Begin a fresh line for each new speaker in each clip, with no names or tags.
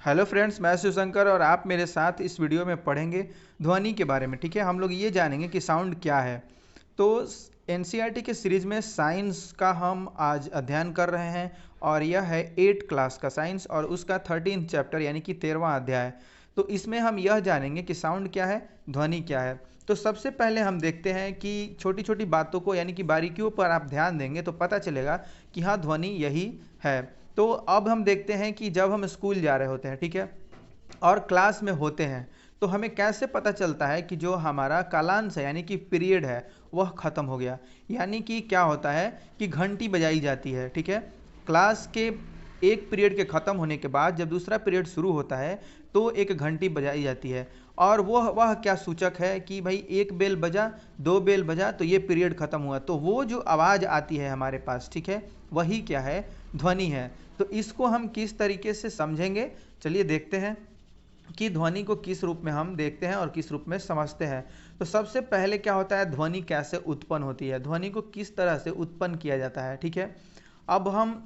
Hello friends, मैं शिवशंकर और आप मेरे साथ इस वीडियो में पढ़ेंगे ध्वनि के बारे में। ठीक है, हम लोग ये जानेंगे कि साउंड क्या है। तो एनसीईआरटी के सीरीज में साइंस का हम आज अध्ययन कर रहे हैं और यह है 8 क्लास का साइंस और उसका 13 चैप्टर यानी कि 13वां अध्याय। तो इसमें हम यह जानेंगे कि साउंड क्या है, ध्वनि क्या है। तो सबसे पहले हम देखते हैं कि छोटी छोटी बातों को यानी कि बारीकियों पर आप ध्यान देंगे तो पता चलेगा कि हाँ, ध्वनि यही है। तो अब हम देखते हैं कि जब हम स्कूल जा रहे होते हैं, ठीक है, और क्लास में होते हैं, तो हमें कैसे पता चलता है कि जो हमारा कालांश है यानी कि पीरियड है वह ख़त्म हो गया। यानी कि क्या होता है कि घंटी बजाई जाती है, ठीक है। क्लास के एक पीरियड के ख़त्म होने के बाद जब दूसरा पीरियड शुरू होता है तो एक घंटी बजाई जाती है। और वह क्या सूचक है कि भाई एक बेल बजा, दो बेल बजा तो ये पीरियड ख़त्म हुआ। तो वो जो आवाज़ आती है हमारे पास, ठीक है, वही क्या है, ध्वनि है। तो इसको हम किस तरीके से समझेंगे, चलिए देखते हैं कि ध्वनि को किस रूप में हम देखते हैं और किस रूप में समझते हैं। तो सबसे पहले क्या होता है, ध्वनि कैसे उत्पन्न होती है, ध्वनि को किस तरह से उत्पन्न किया जाता है, ठीक है। अब हम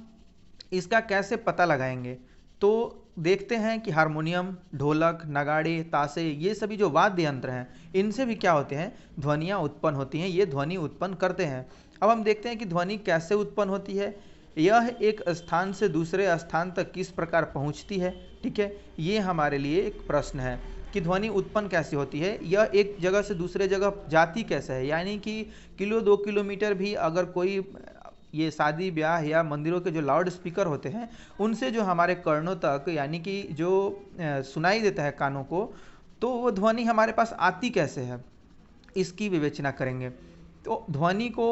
इसका कैसे पता लगाएंगे, तो देखते हैं कि हारमोनियम, ढोलक, नगाड़े, ताशे, ये सभी जो वाद्य यंत्र हैं इनसे भी क्या होते हैं, ध्वनियाँ उत्पन्न होती हैं, ये ध्वनि उत्पन्न करते हैं। अब हम देखते हैं कि ध्वनि कैसे उत्पन्न होती है, यह एक स्थान से दूसरे स्थान तक किस प्रकार पहुंचती है, ठीक है। ये हमारे लिए एक प्रश्न है कि ध्वनि उत्पन्न कैसे होती है, यह एक जगह से दूसरे जगह जाती कैसे है। यानी कि किलो 2 किलोमीटर भी अगर कोई ये शादी ब्याह या मंदिरों के जो लाउड स्पीकर होते हैं उनसे जो हमारे कर्णों तक यानी कि जो सुनाई देता है कानों को, तो वो ध्वनि हमारे पास आती कैसे है, इसकी विवेचना करेंगे। तो ध्वनि को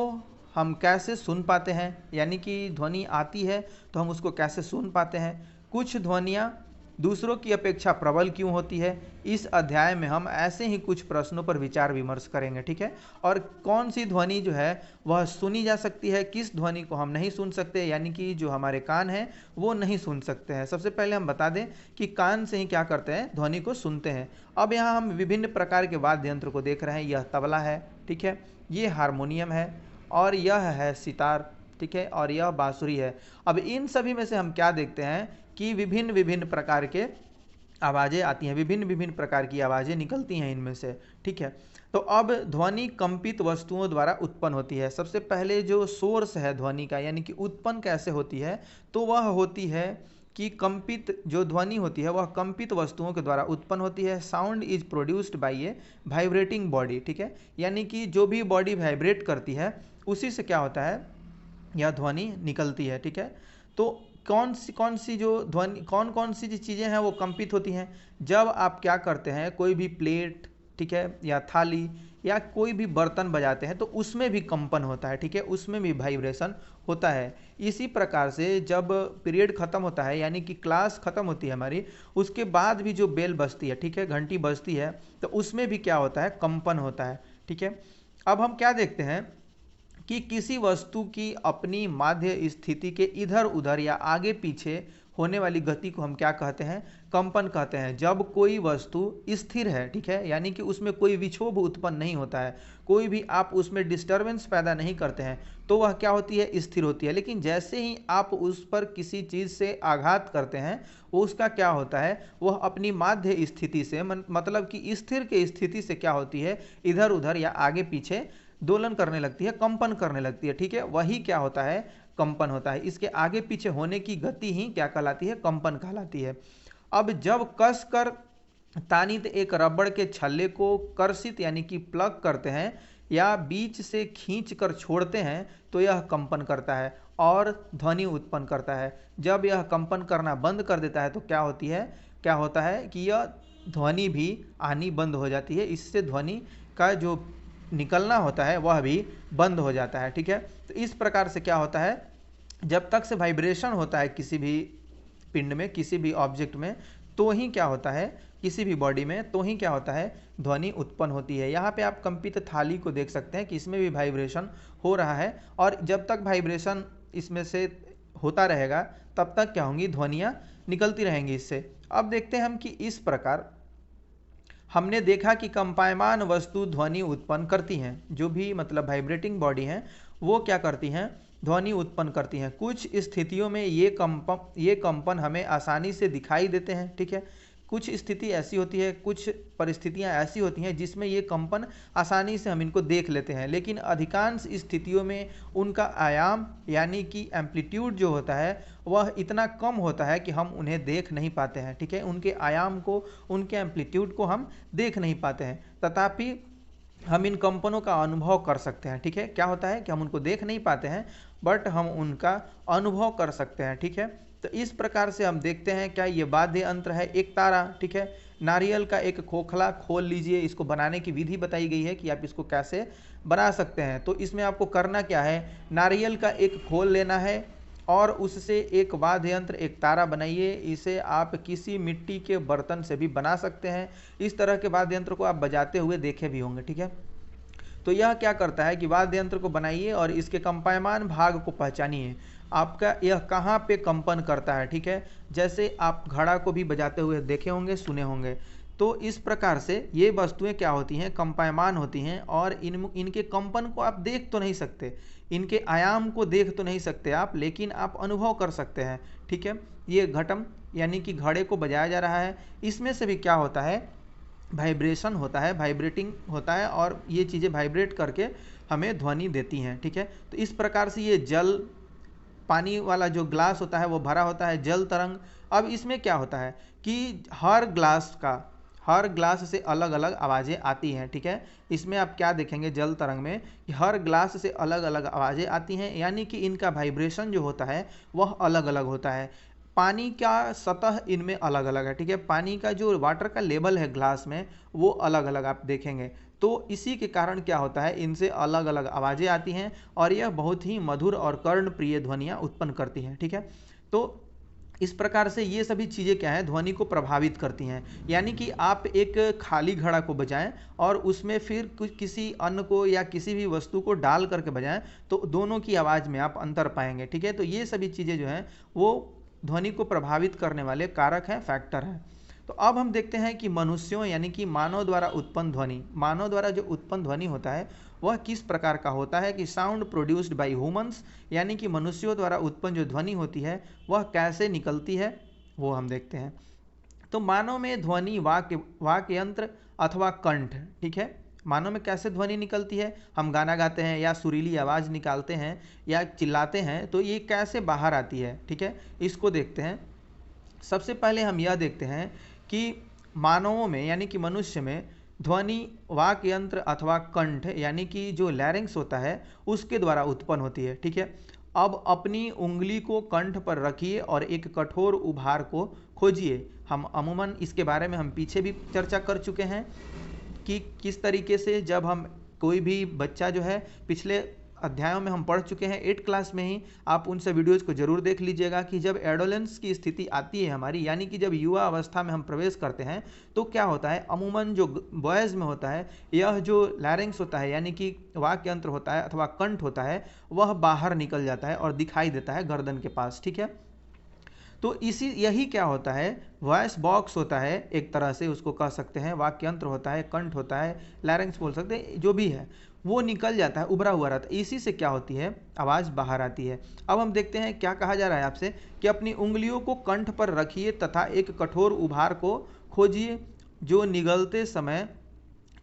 हम कैसे सुन पाते हैं, यानी कि ध्वनि आती है तो हम उसको कैसे सुन पाते हैं, कुछ ध्वनियाँ दूसरों की अपेक्षा प्रबल क्यों होती है, इस अध्याय में हम ऐसे ही कुछ प्रश्नों पर विचार विमर्श करेंगे, ठीक है। और कौन सी ध्वनि जो है वह सुनी जा सकती है, किस ध्वनि को हम नहीं सुन सकते, यानी कि जो हमारे कान हैं वो नहीं सुन सकते हैं। सबसे पहले हम बता दें कि कान से ही क्या करते हैं, ध्वनि को सुनते हैं। अब यहाँ हम विभिन्न प्रकार के वाद्य यंत्र को देख रहे हैं, यह तबला है, ठीक है, ये हारमोनियम है और यह है सितार, ठीक है, और यह बांसुरी है। अब इन सभी में से हम क्या देखते हैं कि विभिन्न विभिन्न प्रकार के आवाज़ें आती हैं, विभिन्न विभिन्न प्रकार की आवाज़ें निकलती हैं इनमें से, ठीक है। तो अब ध्वनि कंपित वस्तुओं द्वारा उत्पन्न होती है। सबसे पहले जो सोर्स है ध्वनि का, यानी कि उत्पन्न कैसे होती है, तो वह होती है कि कंपित जो ध्वनि होती है वह कंपित वस्तुओं के द्वारा उत्पन्न होती है। Sound is produced by A vibrating body, ठीक है, यानी कि जो भी बॉडी वाइब्रेट करती है उसी से क्या होता है, यह ध्वनि निकलती है, ठीक है। तो कौन सी जो ध्वनि, कौन सी जो चीज़ें हैं वो कंपित होती हैं, जब आप क्या करते हैं, कोई भी प्लेट, ठीक है, या थाली या कोई भी बर्तन बजाते हैं तो उसमें भी कंपन होता है, ठीक है, उसमें भी वाइब्रेशन होता है। इसी प्रकार से जब पीरियड खत्म होता है यानी कि क्लास खत्म होती है हमारी, उसके बाद भी जो बेल बजती है, ठीक है, घंटी बजती है, तो उसमें भी क्या होता है, कंपन होता है, ठीक है। अब हम क्या देखते हैं कि किसी वस्तु की अपनी माध्य स्थिति के इधर उधर या आगे पीछे होने वाली गति को हम क्या कहते हैं, कंपन कहते हैं। जब कोई वस्तु स्थिर है, ठीक है, यानी कि उसमें कोई विक्षोभ उत्पन्न नहीं होता है, कोई भी आप उसमें डिस्टरबेंस पैदा नहीं करते हैं, तो वह क्या होती है, स्थिर होती है। लेकिन जैसे ही आप उस पर किसी चीज़ से आघात करते हैं, वो उसका क्या होता है, वह अपनी माध्य स्थिति से मतलब कि स्थिर के स्थिति से क्या होती है, इधर उधर या आगे पीछे दोलन करने लगती है, कंपन करने लगती है, ठीक है, वही क्या होता है, कंपन होता है। इसके आगे पीछे होने की गति ही क्या कहलाती है, कंपन कहलाती है। अब जब कस कर तानित एक रबड़ के छल्ले को कर्षित यानी कि प्लग करते हैं या बीच से खींच कर छोड़ते हैं तो यह कंपन करता है और ध्वनि उत्पन्न करता है। जब यह कंपन करना बंद कर देता है तो क्या होती है, क्या होता है कि यह ध्वनि भी आनी बंद हो जाती है, इससे ध्वनि का जो निकलना होता है वह भी बंद हो जाता है, ठीक है। तो इस प्रकार से क्या होता है, जब तक से वाइब्रेशन होता है किसी भी पिंड में, किसी भी ऑब्जेक्ट में, तो ही क्या होता है, किसी भी बॉडी में, तो ही क्या होता है, ध्वनि उत्पन्न होती है। यहाँ पे आप कंपित थाली को देख सकते हैं कि इसमें भी वाइब्रेशन हो रहा है और जब तक वाइब्रेशन इसमें से होता रहेगा तब तक क्या होंगी, ध्वनियाँ निकलती रहेंगी इससे। अब देखते हैं हम कि इस प्रकार हमने देखा कि कंपायमान वस्तु ध्वनि उत्पन्न करती हैं, जो भी मतलब वाइब्रेटिंग बॉडी हैं वो क्या करती हैं, ध्वनि उत्पन्न करती हैं। कुछ स्थितियों में ये कंपन हमें आसानी से दिखाई देते हैं, ठीक है। कुछ स्थिति ऐसी होती है, कुछ परिस्थितियां ऐसी होती हैं जिसमें ये कंपन आसानी से हम इनको देख लेते हैं, लेकिन अधिकांश स्थितियों में उनका आयाम यानी कि एम्पलीट्यूड जो होता है वह इतना कम होता है कि हम उन्हें देख नहीं पाते हैं, ठीक है। उनके आयाम को, उनके एम्पलीट्यूड को हम देख नहीं पाते हैं, तथापि हम इन कंपनों का अनुभव कर सकते हैं, ठीक है। क्या होता है कि हम उनको देख नहीं पाते हैं बट हम उनका अनुभव कर सकते हैं, ठीक है। तो इस प्रकार से हम देखते हैं क्या ये वाद्य यंत्र है एक तारा, ठीक है। नारियल का एक खोखला खोल लीजिए, इसको बनाने की विधि बताई गई है कि आप इसको कैसे बना सकते हैं। तो इसमें आपको करना क्या है, नारियल का एक खोल लेना है और उससे एक वाद्य यंत्र, एक तारा बनाइए। इसे आप किसी मिट्टी के बर्तन से भी बना सकते हैं। इस तरह के वाद्य यंत्र को आप बजाते हुए देखे भी होंगे, ठीक है। तो यह क्या करता है कि वाद्य यंत्र को बनाइए और इसके कंपायमान भाग को पहचानिए, आपका यह कहाँ पे कंपन करता है, ठीक है। जैसे आप घड़ा को भी बजाते हुए देखे होंगे, सुने होंगे। तो इस प्रकार से ये वस्तुएं क्या होती हैं, कंपायमान होती हैं और इनके कंपन को आप देख तो नहीं सकते, इनके आयाम को देख तो नहीं सकते आप, लेकिन आप अनुभव कर सकते हैं, ठीक है। ये घटम यानी कि घड़े को बजाया जा रहा है, इसमें से भी क्या होता है, वाइब्रेशन होता है, वाइब्रेटिंग होता है और ये चीज़ें वाइब्रेट करके हमें ध्वनि देती हैं, ठीक है। तो इस प्रकार से ये जल, पानी वाला जो ग्लास होता है वो भरा होता है, जल तरंग। अब इसमें क्या होता है कि हर ग्लास से अलग अलग आवाज़ें आती हैं, ठीक है। इसमें आप क्या देखेंगे जल तरंग में कि हर ग्लास से अलग अलग आवाज़ें आती हैं, यानी कि इनका वाइब्रेशन जो होता है वह अलग अलग होता है। पानी का सतह इनमें अलग अलग है, ठीक है। पानी का जो वाटर का लेवल है ग्लास में वो अलग अलग आप देखेंगे। तो इसी के कारण क्या होता है, इनसे अलग अलग आवाज़ें आती हैं और यह बहुत ही मधुर और कर्णप्रिय ध्वनियाँ उत्पन्न करती हैं, ठीक है। तो इस प्रकार से ये सभी चीज़ें क्या है, ध्वनि को प्रभावित करती हैं। यानी कि आप एक खाली घड़ा को बजाएं और उसमें फिर कुछ किसी अन्न को या किसी भी वस्तु को डाल करके बजाएं तो दोनों की आवाज़ में आप अंतर पाएंगे, ठीक है। तो ये सभी चीज़ें जो हैं वो ध्वनि को प्रभावित करने वाले कारक हैं, फैक्टर हैं। तो अब हम देखते हैं कि मनुष्यों यानी कि मानव द्वारा उत्पन्न ध्वनि, मानव द्वारा जो उत्पन्न ध्वनि होता है वह किस प्रकार का होता है, कि साउंड प्रोड्यूस्ड बाय ह्यूमंस, यानी कि मनुष्यों द्वारा उत्पन्न जो ध्वनि होती है वह कैसे निकलती है वो हम देखते हैं। तो मानव में ध्वनि वाक्य यंत्र अथवा कंठ, ठीक है। मानव में कैसे ध्वनि निकलती है, हम गाना गाते हैं या सुरीली आवाज़ निकालते हैं या चिल्लाते हैं तो ये कैसे बाहर आती है, ठीक है। इसको देखते हैं। सबसे पहले हम यह देखते हैं कि मानवों में यानी कि मनुष्य में ध्वनि वाक्य यंत्र अथवा कंठ यानी कि जो लैरिंक्स होता है उसके द्वारा उत्पन्न होती है, ठीक है। अब अपनी उंगली को कंठ पर रखिए और एक कठोर उभार को खोजिए। हम अमूमन इसके बारे में हम पीछे भी चर्चा कर चुके हैं कि किस तरीके से जब हम कोई भी बच्चा जो है, पिछले अध्यायों में हम पढ़ चुके हैं 8 क्लास में ही, आप उन सब वीडियोज़ को जरूर देख लीजिएगा कि जब एडोलेंस की स्थिति आती है हमारी, यानी कि जब युवा अवस्था में हम प्रवेश करते हैं तो क्या होता है, अमूमन जो बॉयज़ में होता है यह जो लैरिंक्स होता है यानी कि वाक्य यंत्र होता है अथवा कंठ होता है वह बाहर निकल जाता है और दिखाई देता है गर्दन के पास, ठीक है। तो यही क्या होता है, वॉइस बॉक्स होता है, एक तरह से उसको कह सकते हैं, वाक्य यंत्र होता है, कंठ होता है, लैरिंक्स बोल सकते हैं, जो भी है वो निकल जाता है, उभरा हुआ रहता है। इसी से क्या होती है, आवाज़ बाहर आती है। अब हम देखते हैं क्या कहा जा रहा है आपसे कि अपनी उंगलियों को कंठ पर रखिए तथा एक कठोर उभार को खोजिए जो निगलते समय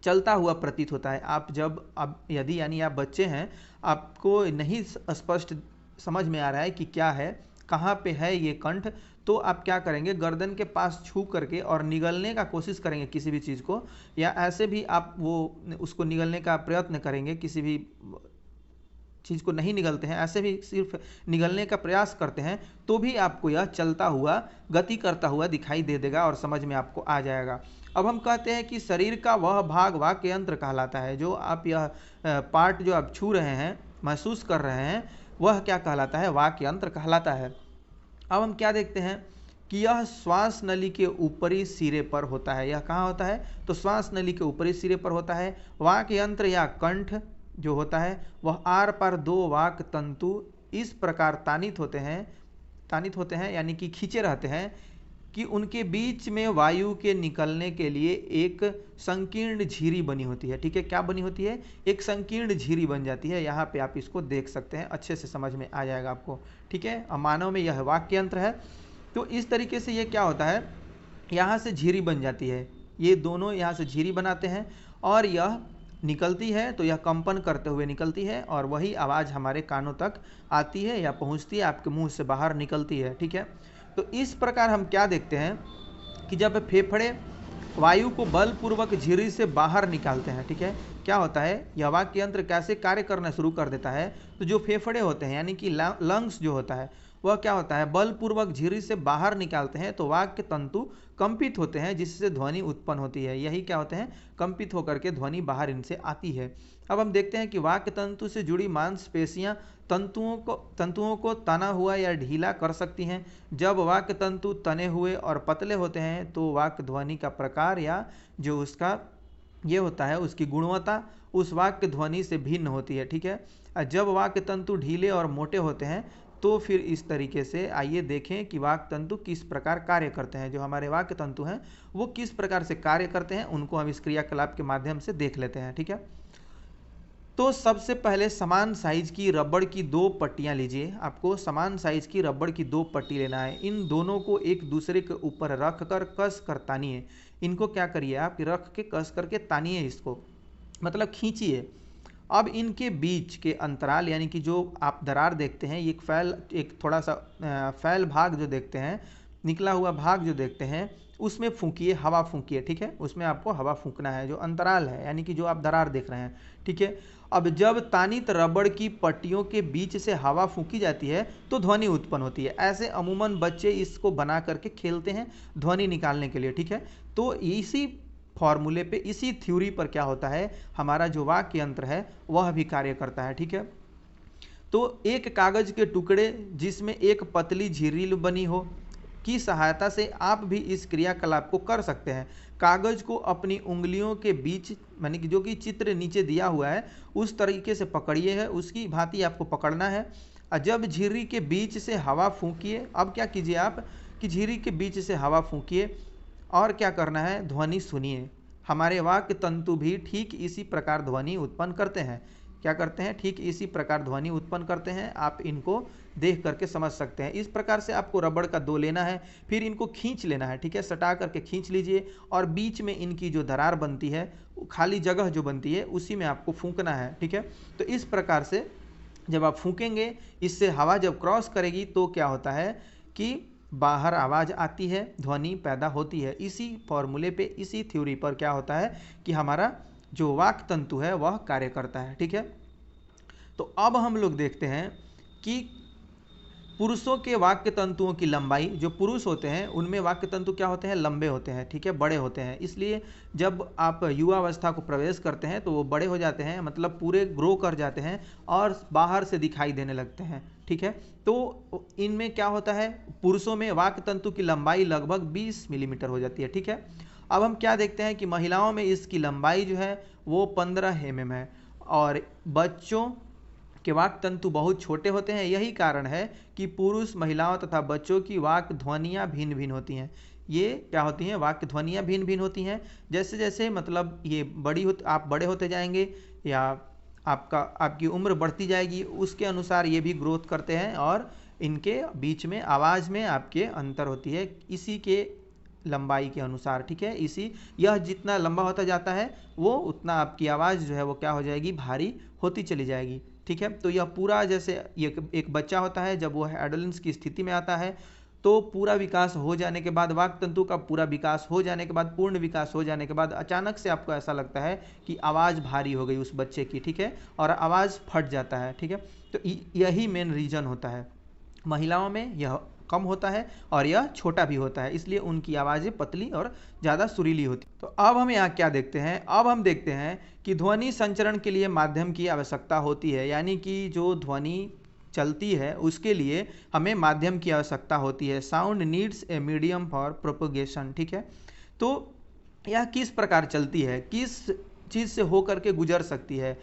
चलता हुआ प्रतीत होता है। आप जब, अब यदि यानी आप बच्चे हैं, आपको नहीं स्पष्ट समझ में आ रहा है कि क्या है, कहाँ पे है ये कंठ, तो आप क्या करेंगे, गर्दन के पास छू करके और निगलने का कोशिश करेंगे किसी भी चीज़ को, या ऐसे भी आप वो उसको निगलने का प्रयत्न करेंगे, किसी भी चीज़ को नहीं निगलते हैं, ऐसे भी सिर्फ निगलने का प्रयास करते हैं तो भी आपको यह चलता हुआ, गति करता हुआ दिखाई दे देगा और समझ में आपको आ जाएगा। अब हम कहते हैं कि शरीर का वह भाग वाक्य यंत्र कहलाता है, जो आप यह पार्ट जो आप छू रहे हैं, महसूस कर रहे हैं, वह क्या कहलाता है, वाक्य यंत्र कहलाता है। अब हम क्या देखते हैं कि यह श्वास नली के ऊपरी सिरे पर होता है। यह कहाँ होता है, तो श्वास नली के ऊपरी सिरे पर होता है। वाक्य यंत्र या कंठ जो होता है वह आर पार 2 वाक तंतु इस प्रकार तानित होते हैं यानी कि खींचे रहते हैं कि उनके बीच में वायु के निकलने के लिए एक संकीर्ण झिरी बनी होती है। ठीक है, क्या बनी होती है? एक संकीर्ण झिरी बन जाती है। यहाँ पे आप इसको देख सकते हैं, अच्छे से समझ में आ जाएगा आपको। ठीक है, मानव में यह वाक्य यंत्र है। तो इस तरीके से ये क्या होता है, यहाँ से झिरी बन जाती है, ये दोनों यहाँ से झिरी बनाते हैं और यह निकलती है, तो यह कंपन करते हुए निकलती है और वही आवाज़ हमारे कानों तक आती है या पहुँचती है, आपके मुंह से बाहर निकलती है। ठीक है, तो इस प्रकार हम क्या देखते हैं कि जब फेफड़े वायु को बलपूर्वक झिरी से बाहर निकालते हैं, ठीक है, क्या होता है, यह वाक्य यंत्र कैसे कार्य करना शुरू कर देता है। तो जो फेफड़े होते हैं यानी कि लंग्स जो होता है वह क्या होता है, बलपूर्वक झिरी से बाहर निकालते हैं, तो वाक्य तंतु कंपित होते हैं जिससे ध्वनि उत्पन्न होती है। यही क्या होते हैं, कंपित होकर के ध्वनि बाहर इनसे आती है। अब हम देखते हैं कि वाक्य तंतु से जुड़ी मांसपेशियां तंतुओं को तना हुआ या ढीला कर सकती हैं। जब वाक्य तंतु तने हुए और पतले होते हैं तो वाक्य ध्वनि का प्रकार या जो उसका ये होता है उसकी गुणवत्ता उस वाक्य ध्वनि से भिन्न होती है। ठीक है, जब वाक्य तंतु ढीले और मोटे होते हैं तो फिर इस तरीके से आइए देखें कि वाक्य तंतु किस प्रकार कार्य करते हैं। जो हमारे वाक्य तंतु हैं वो किस प्रकार से कार्य करते हैं, उनको हम इस क्रियाकलाप के माध्यम से देख लेते हैं। ठीक है, तो सबसे पहले समान साइज की रबड़ की दो पट्टियां लीजिए। आपको समान साइज की रबड़ की दो पट्टी लेना है। इन दोनों को एक दूसरे के ऊपर रख कर कस कर तानिए। इनको क्या करिए आप, रख के कस करके तानिए, इसको मतलब खींचिए। अब इनके बीच के अंतराल यानी कि जो आप दरार देखते हैं, एक थोड़ा सा फैल भाग जो देखते हैं, निकला हुआ भाग जो देखते हैं, उसमें फूंकिए, हवा फूंकिए। ठीक है, उसमें आपको हवा फूंकना है, जो अंतराल है यानी कि जो आप दरार देख रहे हैं। ठीक है, अब जब तानित रबड़ की पट्टियों के बीच से हवा फूंकी जाती है तो ध्वनि उत्पन्न होती है। ऐसे अमूमन बच्चे इसको बना करके खेलते हैं ध्वनि निकालने के लिए। ठीक है, तो इसी फॉर्मूले पे, इसी थ्योरी पर क्या होता है, हमारा जो वाक्य यंत्र है वह भी कार्य करता है। ठीक है, तो एक कागज के टुकड़े जिसमें एक पतली झिरी बनी हो की सहायता से आप भी इस क्रियाकलाप को कर सकते हैं। कागज को अपनी उंगलियों के बीच मानी कि जो कि चित्र नीचे दिया हुआ है उस तरीके से पकड़िए है, उसकी भांति आपको पकड़ना है। जब झिरी के बीच से हवा फूंकिए, अब क्या कीजिए आप कि झिरी के बीच से हवा फूंकिए और क्या करना है, ध्वनि सुनिए। हमारे वाक्य तंतु भी ठीक इसी प्रकार ध्वनि उत्पन्न करते हैं। क्या करते हैं, ठीक इसी प्रकार ध्वनि उत्पन्न करते हैं। आप इनको देख करके समझ सकते हैं। इस प्रकार से आपको रबड़ का दो लेना है, फिर इनको खींच लेना है। ठीक है, सटा करके खींच लीजिए और बीच में इनकी जो दरार बनती है, खाली जगह जो बनती है, उसी में आपको फूंकना है। ठीक है, तो इस प्रकार से जब आप फूंकेंगे, इससे हवा जब क्रॉस करेगी तो क्या होता है कि बाहर आवाज़ आती है, ध्वनि पैदा होती है। इसी फॉर्मूले पे, इसी थ्योरी पर क्या होता है कि हमारा जो वाक्य तंतु है वह कार्य करता है। ठीक है, तो अब हम लोग देखते हैं कि पुरुषों के वाक्य तंतुओं की लंबाई, जो पुरुष होते हैं उनमें वाक्य तंतु क्या होते हैं, लंबे होते हैं। ठीक है, बड़े होते हैं। इसलिए जब आप युवावस्था को प्रवेश करते हैं तो वो बड़े हो जाते हैं, मतलब पूरे ग्रो कर जाते हैं और बाहर से दिखाई देने लगते हैं। ठीक है, तो इनमें क्या होता है, पुरुषों में वाक्य तंतु की लंबाई लगभग 20 मिलीमीटर हो जाती है। ठीक है, अब हम क्या देखते हैं कि महिलाओं में इसकी लंबाई जो है वो 15 mm है और बच्चों के वाक्य तंतु बहुत छोटे होते हैं। यही कारण है कि पुरुष, महिलाओं तथा बच्चों की वाक्य ध्वनियाँ भिन्न भिन्न होती हैं। ये क्या होती हैं, वाक्य ध्वनियाँ भिन्न भिन्न होती हैं। जैसे जैसे मतलब ये आप बड़े होते जाएंगे या आपकी उम्र बढ़ती जाएगी, उसके अनुसार ये भी ग्रोथ करते हैं और इनके बीच में आवाज़ में आपके अंतर होती है, इसी के लंबाई के अनुसार। ठीक है, यह जितना लंबा होता जाता है वो उतना आपकी आवाज़ जो है वो क्या हो जाएगी, भारी होती चली जाएगी। ठीक है, तो यह पूरा जैसे ये एक बच्चा होता है, जब वह एडोलेंस की स्थिति में आता है तो पूरा विकास हो जाने के बाद, वाक्य तंतु का पूरा विकास हो जाने के बाद, पूर्ण विकास हो जाने के बाद अचानक से आपको ऐसा लगता है कि आवाज़ भारी हो गई उस बच्चे की। ठीक है, और आवाज़ फट जाता है। ठीक है, तो यही मेन रीज़न होता है। महिलाओं में यह कम होता है और यह छोटा भी होता है, इसलिए उनकी आवाज़ें पतली और ज़्यादा सुरीली होती। तो अब हम यहाँ क्या देखते हैं, अब हम देखते हैं कि ध्वनि संचरण के लिए माध्यम की आवश्यकता होती है। यानी कि जो ध्वनि चलती है उसके लिए हमें माध्यम की आवश्यकता होती है। Sound needs a medium for propagation. ठीक है, तो यह किस प्रकार चलती है, किस चीज़ से हो करके गुजर सकती है।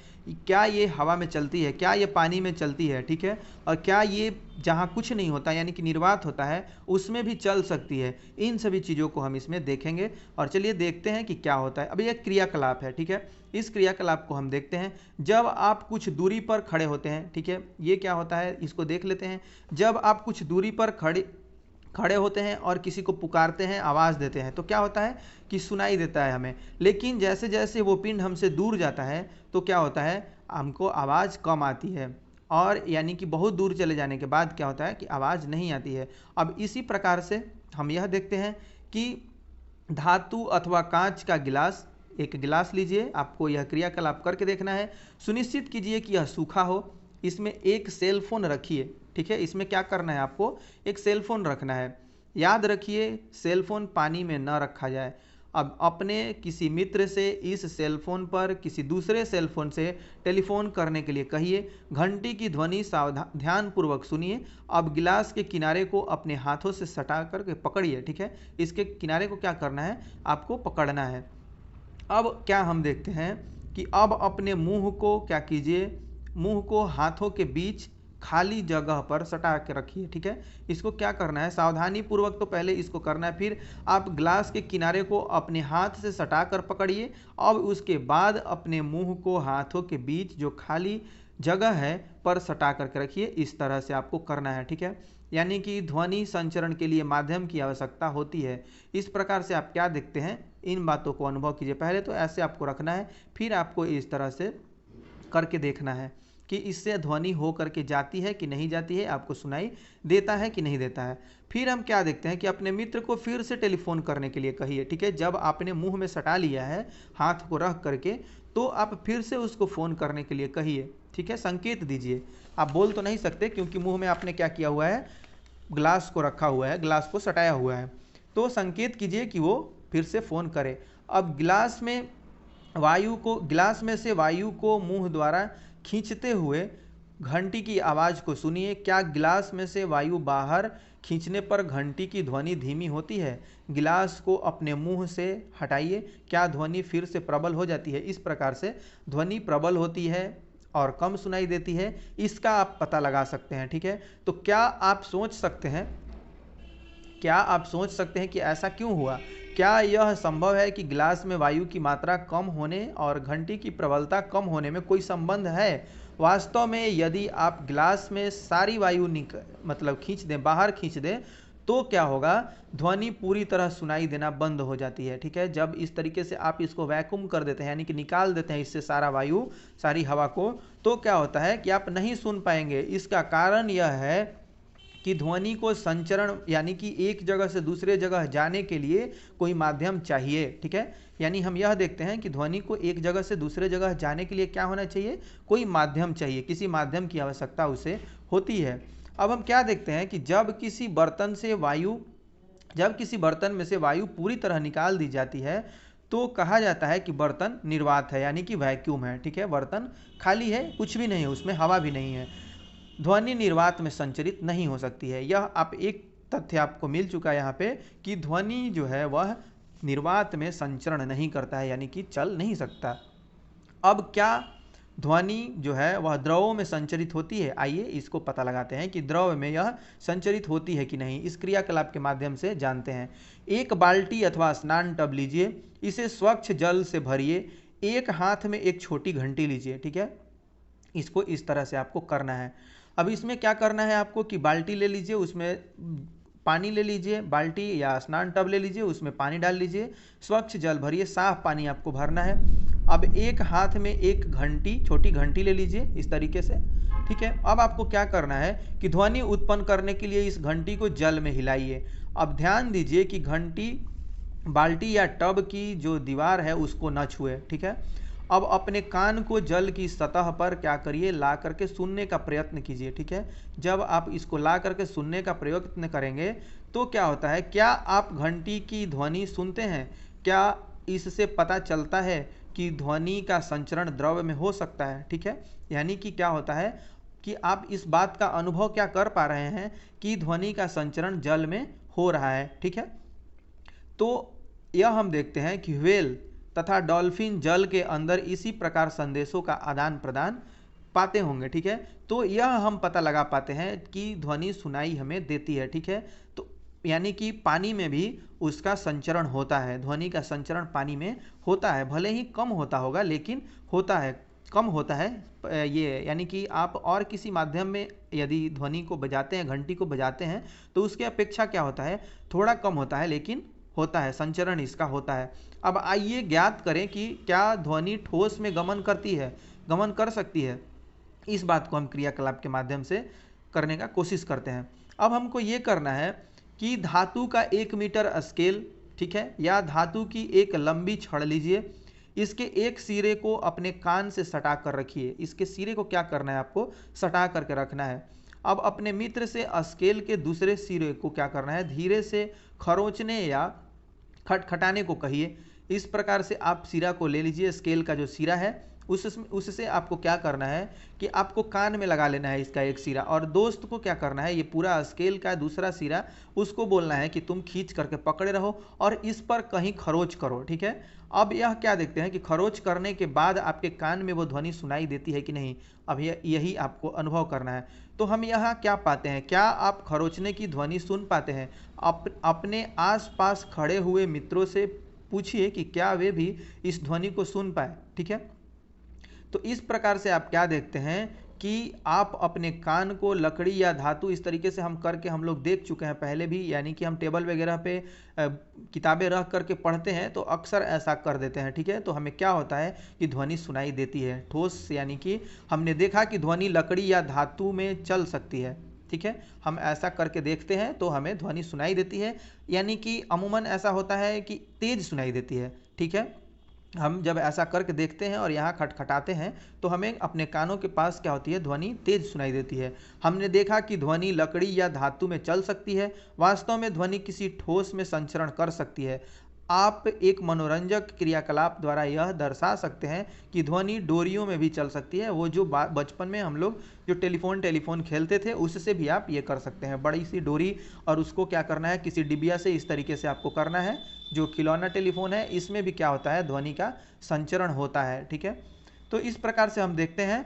क्या ये हवा में चलती है, क्या ये पानी में चलती है, ठीक है, और क्या ये जहाँ कुछ नहीं होता यानी कि निर्वात होता है उसमें भी चल सकती है। इन सभी चीज़ों को हम इसमें देखेंगे और चलिए देखते हैं कि क्या होता है। अब ये क्रियाकलाप है, ठीक है, इस क्रियाकलाप को हम देखते हैं। जब आप कुछ दूरी पर खड़े होते हैं, ठीक है, ये क्या होता है इसको देख लेते हैं। जब आप कुछ दूरी पर खड़े होते हैं और किसी को पुकारते हैं, आवाज़ देते हैं, तो क्या होता है कि सुनाई देता है हमें। लेकिन जैसे जैसे वो पिंड हमसे दूर जाता है तो क्या होता है, हमको आवाज़ कम आती है, और यानी कि बहुत दूर चले जाने के बाद क्या होता है कि आवाज़ नहीं आती है। अब इसी प्रकार से हम यह देखते हैं कि धातु अथवा कांच का गिलास, एक गिलास लीजिए, आपको यह क्रियाकलाप करके देखना है। सुनिश्चित कीजिए कि यह सूखा हो, इसमें एक सेल फोन रखिए, ठीक है, इसमें क्या करना है आपको, एक सेल फोन रखना है। याद रखिए सेल फोन पानी में न रखा जाए। अब अपने किसी मित्र से इस सेल फोन पर किसी दूसरे सेल फोन से टेलीफोन करने के लिए कहिए। घंटी की ध्वनि सावधान ध्यानपूर्वक सुनिए। अब गिलास के किनारे को अपने हाथों से सटा करके पकड़िए, ठीक है, इसके किनारे को क्या करना है, आपको पकड़ना है। अब क्या हम देखते हैं कि अब अपने मुंह को क्या कीजिए, मुंह को हाथों के बीच खाली जगह पर सटा के रखिए, ठीक है, इसको क्या करना है, सावधानी पूर्वक तो पहले इसको करना है, फिर आप ग्लास के किनारे को अपने हाथ से सटा कर पकड़िए। अब उसके बाद अपने मुंह को हाथों के बीच जो खाली जगह है पर सटा करके रखिए। इस तरह से आपको करना है, ठीक है, यानी कि ध्वनि संचरण के लिए माध्यम की आवश्यकता होती है। इस प्रकार से आप क्या देखते हैं, इन बातों को अनुभव कीजिए। पहले तो ऐसे आपको रखना है, फिर आपको इस तरह से करके देखना है कि इससे ध्वनि हो करके जाती है कि नहीं जाती है, आपको सुनाई देता है कि नहीं देता है। फिर हम क्या देखते हैं कि अपने मित्र को फिर से टेलीफोन करने के लिए कहिए, ठीक है, जब आपने मुंह में सटा लिया है हाथ को रख करके तो आप फिर से उसको फ़ोन करने के लिए कहिए, ठीक है, संकेत दीजिए। आप बोल तो नहीं सकते क्योंकि मुंह में आपने क्या किया हुआ है, ग्लास को रखा हुआ है, ग्लास को सटाया हुआ है, तो संकेत कीजिए कि वो फिर से फ़ोन करे। अब गिलास में से वायु को मुंह द्वारा खींचते हुए घंटी की आवाज़ को सुनिए। क्या गिलास में से वायु बाहर खींचने पर घंटी की ध्वनि धीमी होती है? गिलास को अपने मुंह से हटाइए, क्या ध्वनि फिर से प्रबल हो जाती है? इस प्रकार से ध्वनि प्रबल होती है और कम सुनाई देती है, इसका आप पता लगा सकते हैं, ठीक है। तो क्या आप सोच सकते हैं कि ऐसा क्यों हुआ? क्या यह संभव है कि गिलास में वायु की मात्रा कम होने और घंटी की प्रबलता कम होने में कोई संबंध है? वास्तव में यदि आप गिलास में सारी वायु खींच दें, बाहर खींच दें, तो क्या होगा, ध्वनि पूरी तरह सुनाई देना बंद हो जाती है, ठीक है। जब इस तरीके से आप इसको वैक्यूम कर देते हैं, यानी कि निकाल देते हैं इससे सारा वायु, सारी हवा को, तो क्या होता है कि आप नहीं सुन पाएंगे। इसका कारण यह है कि ध्वनि को संचरण यानी कि एक जगह से दूसरे जगह जाने के लिए कोई माध्यम चाहिए, ठीक है। यानी हम यह देखते हैं कि ध्वनि को एक जगह से दूसरे जगह जाने के लिए क्या होना चाहिए, कोई माध्यम चाहिए, किसी माध्यम की आवश्यकता उसे होती है। अब हम क्या देखते हैं कि जब किसी बर्तन में से वायु पूरी तरह निकाल दी जाती है तो कहा जाता है कि बर्तन निर्वात है, यानी कि वैक्यूम है, ठीक है, बर्तन खाली है, कुछ भी नहीं है, उसमें हवा भी नहीं है, ध्वनि निर्वात में संचरित नहीं हो सकती है। यह आप एक तथ्य आपको मिल चुका है यहाँ पे कि ध्वनि जो है वह निर्वात में संचरण नहीं करता है, यानी कि चल नहीं सकता। अब क्या ध्वनि जो है वह द्रवों में संचरित होती है? आइए इसको पता लगाते हैं कि द्रव में यह संचरित होती है कि नहीं, इस क्रियाकलाप के माध्यम से जानते हैं। एक बाल्टी अथवा स्नान टब लीजिए, इसे स्वच्छ जल से भरिए, एक हाथ में एक छोटी घंटी लीजिए, ठीक है, इसको इस तरह से आपको करना है। अब इसमें क्या करना है आपको कि बाल्टी ले लीजिए, उसमें पानी ले लीजिए, बाल्टी या स्नान टब ले लीजिए, उसमें पानी डाल लीजिए, स्वच्छ जल भरिए, साफ पानी आपको भरना है। अब एक हाथ में एक घंटी, छोटी घंटी ले लीजिए इस तरीके से, ठीक है। अब आपको क्या करना है कि ध्वनि उत्पन्न करने के लिए इस घंटी को जल में हिलाइए। अब ध्यान दीजिए कि घंटी बाल्टी या टब की जो दीवार है उसको न छुए, ठीक है। अब अपने कान को जल की सतह पर क्या करिए, ला करके सुनने का प्रयत्न कीजिए, ठीक है। जब आप इसको ला करके सुनने का प्रयत्न करेंगे तो क्या होता है, क्या आप घंटी की ध्वनि सुनते हैं? क्या इससे पता चलता है कि ध्वनि का संचरण द्रव में हो सकता है, ठीक है। यानी कि क्या होता है कि आप इस बात का अनुभव क्या कर पा रहे हैं कि ध्वनि का संचरण जल में हो रहा है, ठीक है। तो यह हम देखते हैं कि व्हेल तथा डॉल्फिन जल के अंदर इसी प्रकार संदेशों का आदान प्रदान पाते होंगे। ठीक है, तो यह हम पता लगा पाते हैं कि ध्वनि सुनाई हमें देती है। ठीक है, तो यानी कि पानी में भी उसका संचरण होता है, ध्वनि का संचरण पानी में होता है, भले ही कम होता होगा लेकिन होता है, कम होता है ये। यानी कि आप और किसी माध्यम में यदि ध्वनि को बजाते हैं, घंटी को बजाते हैं, तो उसके अपेक्षा क्या होता है, थोड़ा कम होता है लेकिन होता है, संचरण इसका होता है। अब आइए ज्ञात करें कि क्या ध्वनि ठोस में गमन करती है, गमन कर सकती है। इस बात को हम क्रियाकलाप के माध्यम से करने का कोशिश करते हैं। अब हमको ये करना है कि धातु का 1 मीटर स्केल, ठीक है, या धातु की एक लंबी छड़ लीजिए, इसके एक सिरे को अपने कान से सटा कर रखिए। इसके सिरे को क्या करना है, आपको सटा करके रखना है। अब अपने मित्र से स्केल के दूसरे सिरे को क्या करना है, धीरे से खरोंचने या खटखटाने को कहिए। इस प्रकार से आप सिरा को ले लीजिए, स्केल का जो सिरा है उससे आपको क्या करना है कि आपको कान में लगा लेना है इसका एक सिरा, और दोस्त को क्या करना है, ये पूरा स्केल का दूसरा सिरा उसको बोलना है कि तुम खींच करके पकड़े रहो और इस पर कहीं खरोच करो। ठीक है, अब यह क्या देखते हैं कि खरोच करने के बाद आपके कान में वो ध्वनि सुनाई देती है कि नहीं, अब यही आपको अनुभव करना है। तो हम यहाँ क्या पाते हैं, क्या आप खरोचने की ध्वनि सुन पाते हैं? अपने आसपास खड़े हुए मित्रों से पूछिए कि क्या वे भी इस ध्वनि को सुन पाए। ठीक है, तो इस प्रकार से आप क्या देखते हैं कि आप अपने कान को लकड़ी या धातु, इस तरीके से हम लोग देख चुके हैं पहले भी, यानी कि हम टेबल वगैरह पे किताबें रख करके पढ़ते हैं तो अक्सर ऐसा कर देते हैं। ठीक है, तो हमें क्या होता है कि ध्वनि सुनाई देती है ठोस, यानी कि हमने देखा कि ध्वनि लकड़ी या धातु में चल सकती है। ठीक है, हम ऐसा करके देखते हैं तो हमें ध्वनि सुनाई देती है, यानी कि अमूमन ऐसा होता है कि तेज सुनाई देती है। ठीक है, हम जब ऐसा करके देखते हैं और यहाँ खटखटाते हैं तो हमें अपने कानों के पास क्या होती है, ध्वनि तेज सुनाई देती है। हमने देखा कि ध्वनि लकड़ी या धातु में चल सकती है, वास्तव में ध्वनि किसी ठोस में संचरण कर सकती है। आप एक मनोरंजक क्रियाकलाप द्वारा यह दर्शा सकते हैं कि ध्वनि डोरियों में भी चल सकती है। वो जो बचपन में हम लोग जो टेलीफोन खेलते थे उससे भी आप ये कर सकते हैं, बड़ी सी डोरी, और उसको क्या करना है, किसी डिबिया से इस तरीके से आपको करना है। जो खिलौना टेलीफोन है इसमें भी क्या होता है, ध्वनि का संचरण होता है। ठीक है, तो इस प्रकार से हम देखते हैं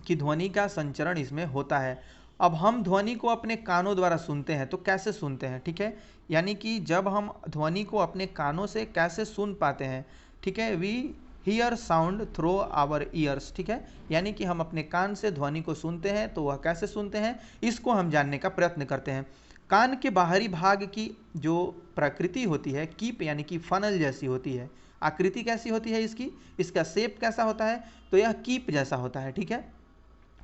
कि ध्वनि का संचरण इसमें होता है। अब हम ध्वनि को अपने कानों द्वारा सुनते हैं, तो कैसे सुनते हैं? ठीक है, यानी कि जब हम ध्वनि को अपने कानों से कैसे सुन पाते हैं, ठीक है, we hear sound through our ears. ठीक है, यानी कि हम अपने कान से ध्वनि को सुनते हैं, तो वह कैसे सुनते हैं इसको हम जानने का प्रयत्न करते हैं। कान के बाहरी भाग की जो प्रकृति होती है, कीप यानी कि फनल जैसी होती है। आकृति कैसी होती है इसकी, इसका शेप कैसा होता है, तो यह कीप जैसा होता है। ठीक है,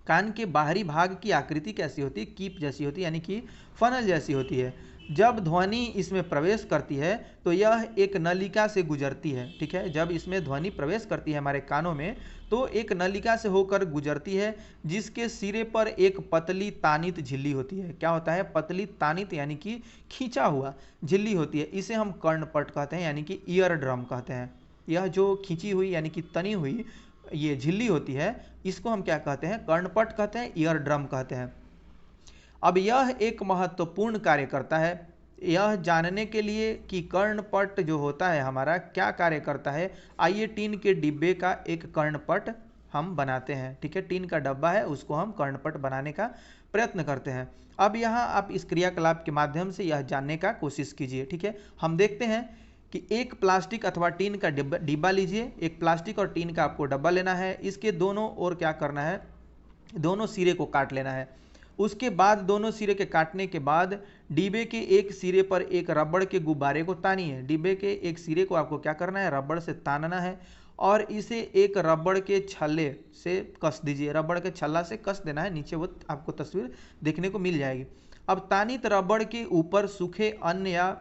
कान के बाहरी भाग की आकृति कैसी होती है, कीप जैसी होती है, यानी कि फनल जैसी होती है। जब ध्वनि इसमें प्रवेश करती है तो यह एक नलिका से गुजरती है। ठीक है, जब इसमें ध्वनि प्रवेश करती है हमारे कानों में तो एक नलिका से होकर गुजरती है, जिसके सिरे पर एक पतली तानित झिल्ली होती है। क्या होता है, पतली तानित यानी कि खींचा हुआ झिल्ली होती है। इसे हम कर्णपट कहते हैं, यानी कि ईयर ड्रम कहते हैं। यह जो खींची हुई यानी कि तनी हुई ये झिल्ली होती है, इसको हम क्या कहते हैं, कर्णपट कहते हैं, ईयर ड्रम कहते हैं। अब यह एक महत्वपूर्ण कार्य करता है। यह जानने के लिए कि कर्णपट जो होता है हमारा क्या कार्य करता है, आइए टीन के डिब्बे का एक कर्णपट हम बनाते हैं। ठीक है, टीन का डब्बा है, उसको हम कर्णपट बनाने का प्रयत्न करते हैं। अब यहाँ आप इस क्रियाकलाप के माध्यम से यह जानने का कोशिश कीजिए। ठीक है, हम देखते हैं कि एक प्लास्टिक अथवा टीन का डिब्बा लीजिए। एक प्लास्टिक और टीन का आपको डब्बा लेना है। इसके दोनों ओर क्या करना है, दोनों सिरे को काट लेना है। उसके बाद दोनों सिरे के काटने के बाद डिब्बे के एक सिरे पर एक रबड़ के गुब्बारे को तानिए। डिब्बे के एक सिरे को आपको क्या करना है, रबड़ से तानना है और इसे एक रबड़ के छल्ले से कस दीजिए। रबड़ के छल्ला से कस देना है, नीचे वो आपको तस्वीर देखने को मिल जाएगी। अब तानित रबड़ के ऊपर सूखे अन्न या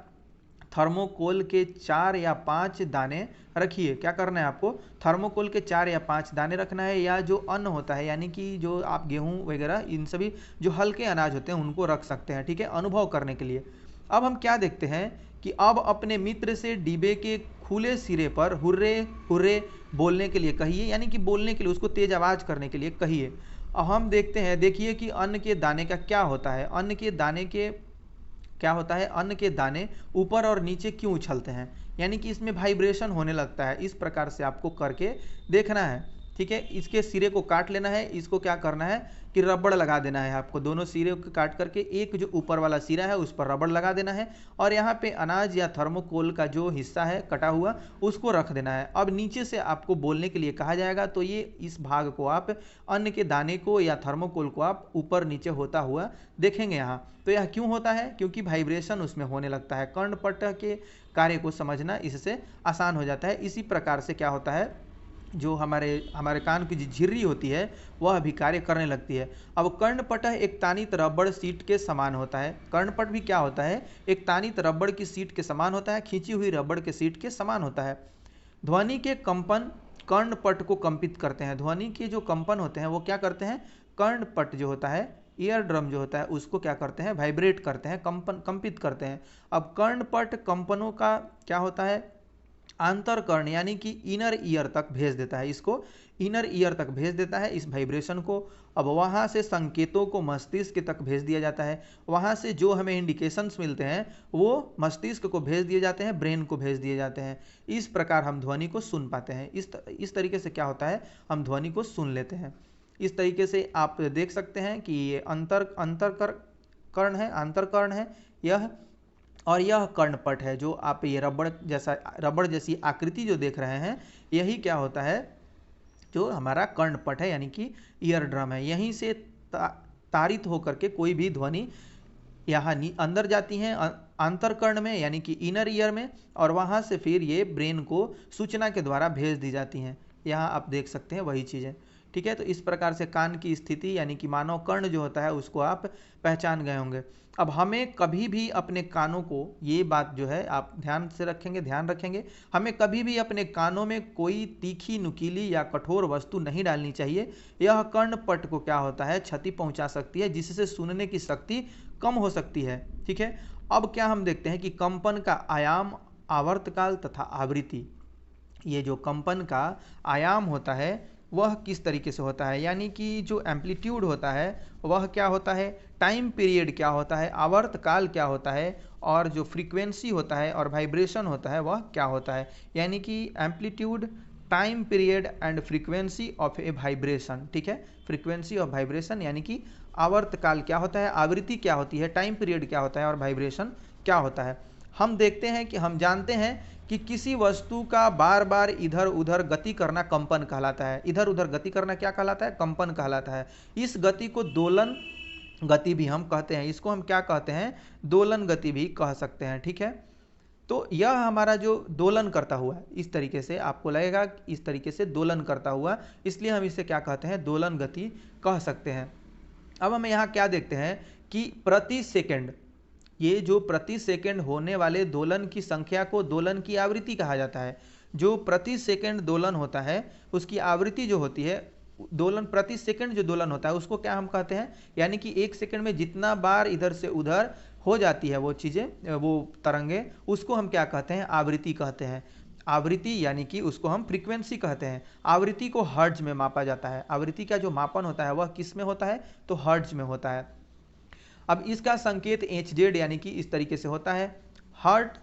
थर्मोकोल के 4 या 5 दाने रखिए। क्या करना है आपको, थर्मोकोल के 4 या 5 दाने रखना है, या जो अन्न होता है यानी कि जो आप गेहूं वगैरह इन सभी जो हल्के अनाज होते हैं उनको रख सकते हैं। ठीक है, अनुभव करने के लिए। अब हम क्या देखते हैं कि अब अपने मित्र से डिब्बे के खुले सिरे पर हुर्रे हुर्रे बोलने के लिए कहिए, यानी कि बोलने के लिए, उसको तेज आवाज करने के लिए कहिए। अब हम देखते हैं, देखिए कि अन्न के दाने का क्या होता है। अन्न के दाने के क्या होता है, अन्न के दाने ऊपर और नीचे क्यों उछलते हैं, यानी कि इसमें वाइब्रेशन होने लगता है। इस प्रकार से आपको करके देखना है, ठीक है। इसके सिरे को काट लेना है, इसको क्या करना है कि रबड़ लगा देना है आपको, दोनों सिरे को काट करके एक जो ऊपर वाला सिरा है उस पर रबड़ लगा देना है, और यहाँ पे अनाज या थर्मोकोल का जो हिस्सा है कटा हुआ उसको रख देना है। अब नीचे से आपको बोलने के लिए कहा जाएगा, तो ये इस भाग को आप अन्न के दाने को या थर्मोकोल को आप ऊपर नीचे होता हुआ देखेंगे यहाँ। तो यह क्यों होता है, क्योंकि वाइब्रेशन उसमें होने लगता है। कर्णपट के कार्य को समझना इससे आसान हो जाता है। इसी प्रकार से क्या होता है, जो हमारे कान की जो झिर्री होती है वह भी कार्य करने लगती है। अब कर्णपट एक तानित रबड़ सीट के समान होता है। कर्णपट भी क्या होता है, एक तानित रबड़ की सीट के समान होता है, खींची हुई रबड़ के सीट के समान होता है। ध्वनि के कंपन कर्णपट को कंपित करते हैं। ध्वनि के जो कंपन होते हैं वो क्या करते हैं, कर्णपट जो होता है, ईयर ड्रम जो होता है उसको क्या करते हैं, वाइब्रेट करते हैं, कंपित करते हैं। अब कर्णपट कंपनों का क्या होता है, आंतर कर्ण यानी कि इनर ईयर तक भेज देता है, इसको इनर ईयर तक भेज देता है इस वाइब्रेशन को। अब वहाँ से संकेतों को मस्तिष्क तक भेज दिया जाता है, वहाँ से जो हमें इंडिकेशंस मिलते हैं वो मस्तिष्क को भेज दिए जाते हैं, ब्रेन को भेज दिए जाते हैं। इस प्रकार हम ध्वनि को सुन पाते हैं। इस तरीके से क्या होता है, हम ध्वनि को सुन लेते हैं। इस तरीके से आप देख सकते हैं कि ये कर्ण है, आंतर कर्ण है यह, और यह कर्णपट है। जो आप ये रबड़ जैसी आकृति जो देख रहे हैं, यही क्या होता है, जो हमारा कर्णपट है यानी कि ईयर ड्रम है। यहीं से तारित होकर के कोई भी ध्वनि यहाँ अंदर जाती हैं आंतर कर्ण में यानी कि इनर ईयर में, और वहाँ से फिर ये ब्रेन को सूचना के द्वारा भेज दी जाती हैं। यहाँ आप देख सकते हैं वही चीज़ें, ठीक है। तो इस प्रकार से कान की स्थिति यानी कि मानव कर्ण जो होता है उसको आप पहचान गए होंगे। अब हमें कभी भी अपने कानों को, ये बात जो है आप ध्यान रखेंगे, हमें कभी भी अपने कानों में कोई तीखी, नुकीली या कठोर वस्तु नहीं डालनी चाहिए। यह कर्णपट को क्या होता है, क्षति पहुंचा सकती है, जिससे सुनने की शक्ति कम हो सकती है, ठीक है। अब क्या हम देखते हैं कि कंपन का आयाम, आवर्तकाल तथा आवृत्ति, ये जो कंपन का आयाम होता है वह किस तरीके से होता है, यानी कि जो एम्पलीट्यूड होता है वह क्या होता है, टाइम पीरियड क्या होता है, आवर्तकाल क्या होता है, और जो फ्रीक्वेंसी होता है और वाइब्रेशन होता है वह क्या होता है। यानी कि amplitude, time period and frequency of a vibration, ठीक है। फ्रीक्वेंसी ऑफ वाइब्रेशन यानी कि आवर्तकाल क्या होता है, आवृत्ति क्या होती है, टाइम पीरियड क्या होता है और वाइब्रेशन क्या होता है। हम देखते हैं कि हम जानते हैं कि किसी वस्तु का बार बार इधर उधर गति करना कंपन कहलाता है। इधर उधर गति करना क्या कहलाता है, कंपन कहलाता है। इस गति को दोलन गति भी हम कहते हैं, इसको हम क्या कहते हैं, दोलन गति भी कह सकते हैं, ठीक है। तो यह हमारा जो दोलन करता हुआ है, इस तरीके से आपको लगेगा इस तरीके से दोलन करता हुआ, इसलिए हम इसे क्या कहते हैं, दोलन गति कह सकते हैं। अब हम यहाँ क्या देखते हैं कि प्रति सेकंड, ये जो प्रति सेकंड होने वाले दोलन की संख्या को दोलन की आवृत्ति कहा जाता है। जो प्रति सेकंड दोलन होता है उसकी आवृत्ति जो होती है, दोलन प्रति सेकंड जो दोलन होता है उसको क्या हम कहते हैं, यानी कि एक सेकंड में जितना बार इधर से उधर हो जाती है वो चीज़ें, वो तरंगे, उसको हम क्या कहते हैं, आवृत्ति कहते हैं। आवृत्ति यानी कि उसको हम फ्रीक्वेंसी कहते हैं। आवृत्ति को हर्ट्ज में मापा जाता है। आवृत्ति का जो मापन होता है वह किस में होता है, तो हर्ट्ज में होता है। अब इसका संकेत एच जेड यानी कि इस तरीके से होता है, हर्ट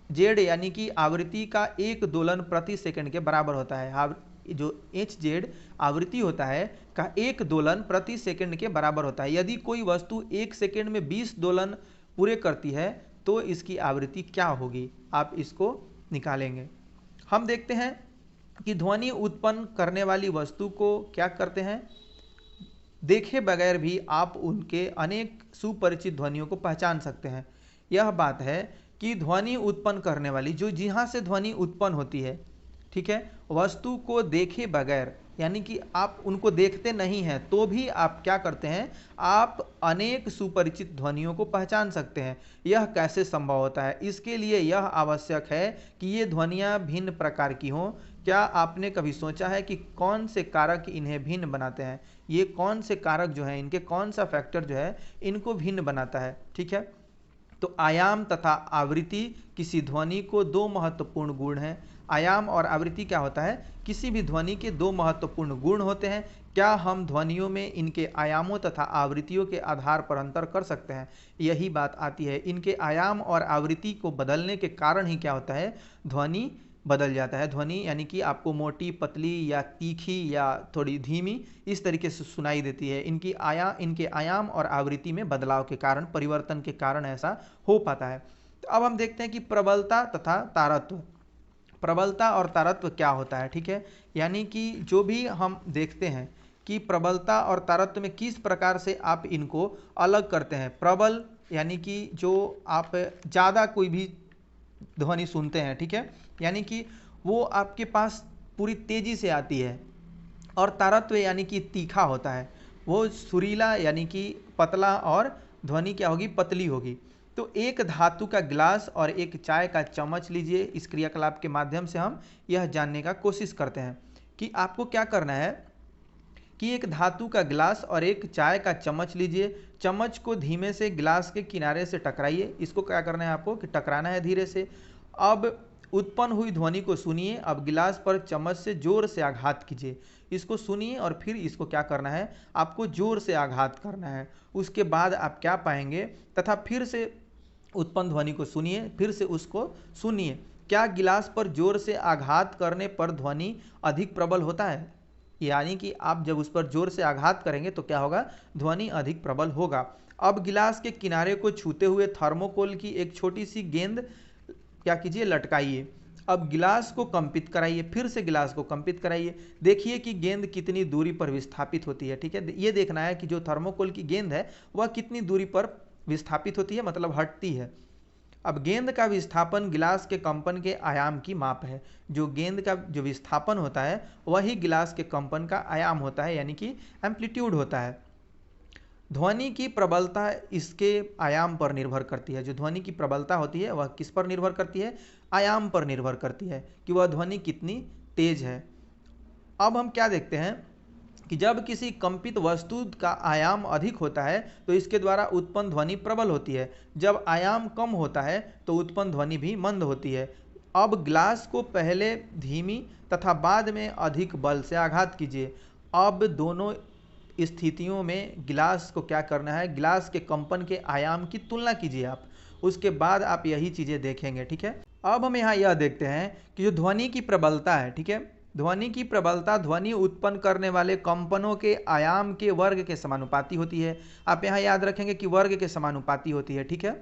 जेड यानी कि आवृत्ति का एक दोलन प्रति सेकंड के बराबर होता है। जो एच जेड आवृत्ति होता है का एक दोलन प्रति सेकंड के बराबर होता है। यदि कोई वस्तु एक सेकंड में 20 दोलन पूरे करती है तो इसकी आवृत्ति क्या होगी, आप इसको निकालेंगे। हम देखते हैं कि ध्वनि उत्पन्न करने वाली वस्तु को क्या करते हैं, देखे बगैर भी आप उनके अनेक सुपरिचित ध्वनियों को पहचान सकते हैं। यह बात है कि ध्वनि उत्पन्न करने वाली, जो जहाँ से ध्वनि उत्पन्न होती है, ठीक है, वस्तु को देखे बगैर, यानी कि आप उनको देखते नहीं हैं तो भी आप क्या करते हैं, आप अनेक सुपरिचित ध्वनियों को पहचान सकते हैं। यह कैसे संभव होता है, इसके लिए यह आवश्यक है कि ये ध्वनियाँ भिन्न प्रकार की हों। क्या आपने कभी सोचा है कि कौन से कारक इन्हें भिन्न बनाते हैं, ये कौन से कारक जो हैं, इनके कौन सा फैक्टर जो है इनको भिन्न बनाता है, ठीक है। तो आयाम तथा आवृत्ति किसी ध्वनि को दो महत्वपूर्ण गुण हैं। आयाम और आवृत्ति क्या होता है? किसी भी ध्वनि के दो महत्वपूर्ण गुण होते हैं। क्या हम ध्वनियों में इनके आयामों तथा आवृत्तियों के आधार पर अंतर कर सकते हैं? यही बात आती है। इनके आयाम और आवृत्ति को बदलने के कारण ही क्या होता है? ध्वनि बदल जाता है। ध्वनि यानी कि आपको मोटी, पतली या तीखी या थोड़ी धीमी इस तरीके से सुनाई देती है। इनके आयाम और आवृत्ति में बदलाव के कारण, परिवर्तन के कारण ऐसा हो पाता है। तो अब हम देखते हैं कि प्रबलता तथा तारत्व। प्रबलता और तारत्व क्या होता है? ठीक है, यानी कि जो भी हम देखते हैं कि प्रबलता और तारत्व में किस प्रकार से आप इनको अलग करते हैं। प्रबल यानी कि जो आप ज़्यादा कोई भी ध्वनि सुनते हैं, ठीक है, यानी कि वो आपके पास पूरी तेजी से आती है। और तारत्व यानी कि तीखा होता है, वो सुरीला यानी कि पतला, और ध्वनि क्या होगी? पतली होगी। तो एक धातु का गिलास और एक चाय का चम्मच लीजिए। इस क्रियाकलाप के माध्यम से हम यह जानने का कोशिश करते हैं कि आपको क्या करना है कि एक धातु का गिलास और एक चाय का चम्मच लीजिए। चम्मच को धीमे से गिलास के किनारे से टकराइए। इसको क्या करना है आपको? कि टकराना है धीरे से। अब उत्पन्न हुई ध्वनि को सुनिए। अब गिलास पर चम्मच से जोर से आघात कीजिए। इसको सुनिए और फिर इसको क्या करना है? आपको जोर से आघात करना है। उसके बाद आप क्या पाएंगे? तथा फिर से उत्पन्न ध्वनि को सुनिए, फिर से उसको सुनिए। क्या गिलास पर जोर से आघात करने पर ध्वनि अधिक प्रबल होता है? यानी कि आप जब उस पर जोर से आघात करेंगे तो क्या होगा? ध्वनि अधिक प्रबल होगा। अब गिलास के किनारे को छूते हुए थर्मोकोल की एक छोटी सी गेंद क्या कीजिए? लटकाइए। अब गिलास को कंपित कराइए। फिर से गिलास को कंपित कराइए। देखिए कि गेंद कितनी दूरी पर विस्थापित होती है। ठीक है, ये देखना है कि जो थर्मोकोल की गेंद है वह कितनी दूरी पर विस्थापित होती है, मतलब हटती है। अब गेंद का विस्थापन गिलास के कंपन के आयाम की माप है। जो गेंद का जो विस्थापन होता है वही गिलास के कंपन का आयाम होता है, यानी कि एम्पलीट्यूड होता है। ध्वनि की प्रबलता इसके आयाम पर निर्भर करती है। जो ध्वनि की प्रबलता होती है वह किस पर निर्भर करती है? आयाम पर निर्भर करती है कि वह ध्वनि कितनी तेज है। अब हम क्या देखते हैं कि जब किसी कंपित वस्तु का आयाम अधिक होता है तो इसके द्वारा उत्पन्न ध्वनि प्रबल होती है। जब आयाम कम होता है तो उत्पन्न ध्वनि भी मंद होती है। अब ग्लास को पहले धीमी तथा बाद में अधिक बल से आघात कीजिए। अब दोनों स्थितियों में गिलास को क्या करना है? गिलास के कंपन के आयाम की तुलना कीजिए आप। उसके बाद आप यही चीज़ें देखेंगे। ठीक है, अब हम यहाँ यह देखते हैं कि जो ध्वनि की प्रबलता है, ठीक है, ध्वनि की प्रबलता ध्वनि उत्पन्न करने वाले कंपनों के आयाम के वर्ग के समानुपाती होती है। आप यहाँ याद रखेंगे कि वर्ग के समानुपाती होती है। ठीक है,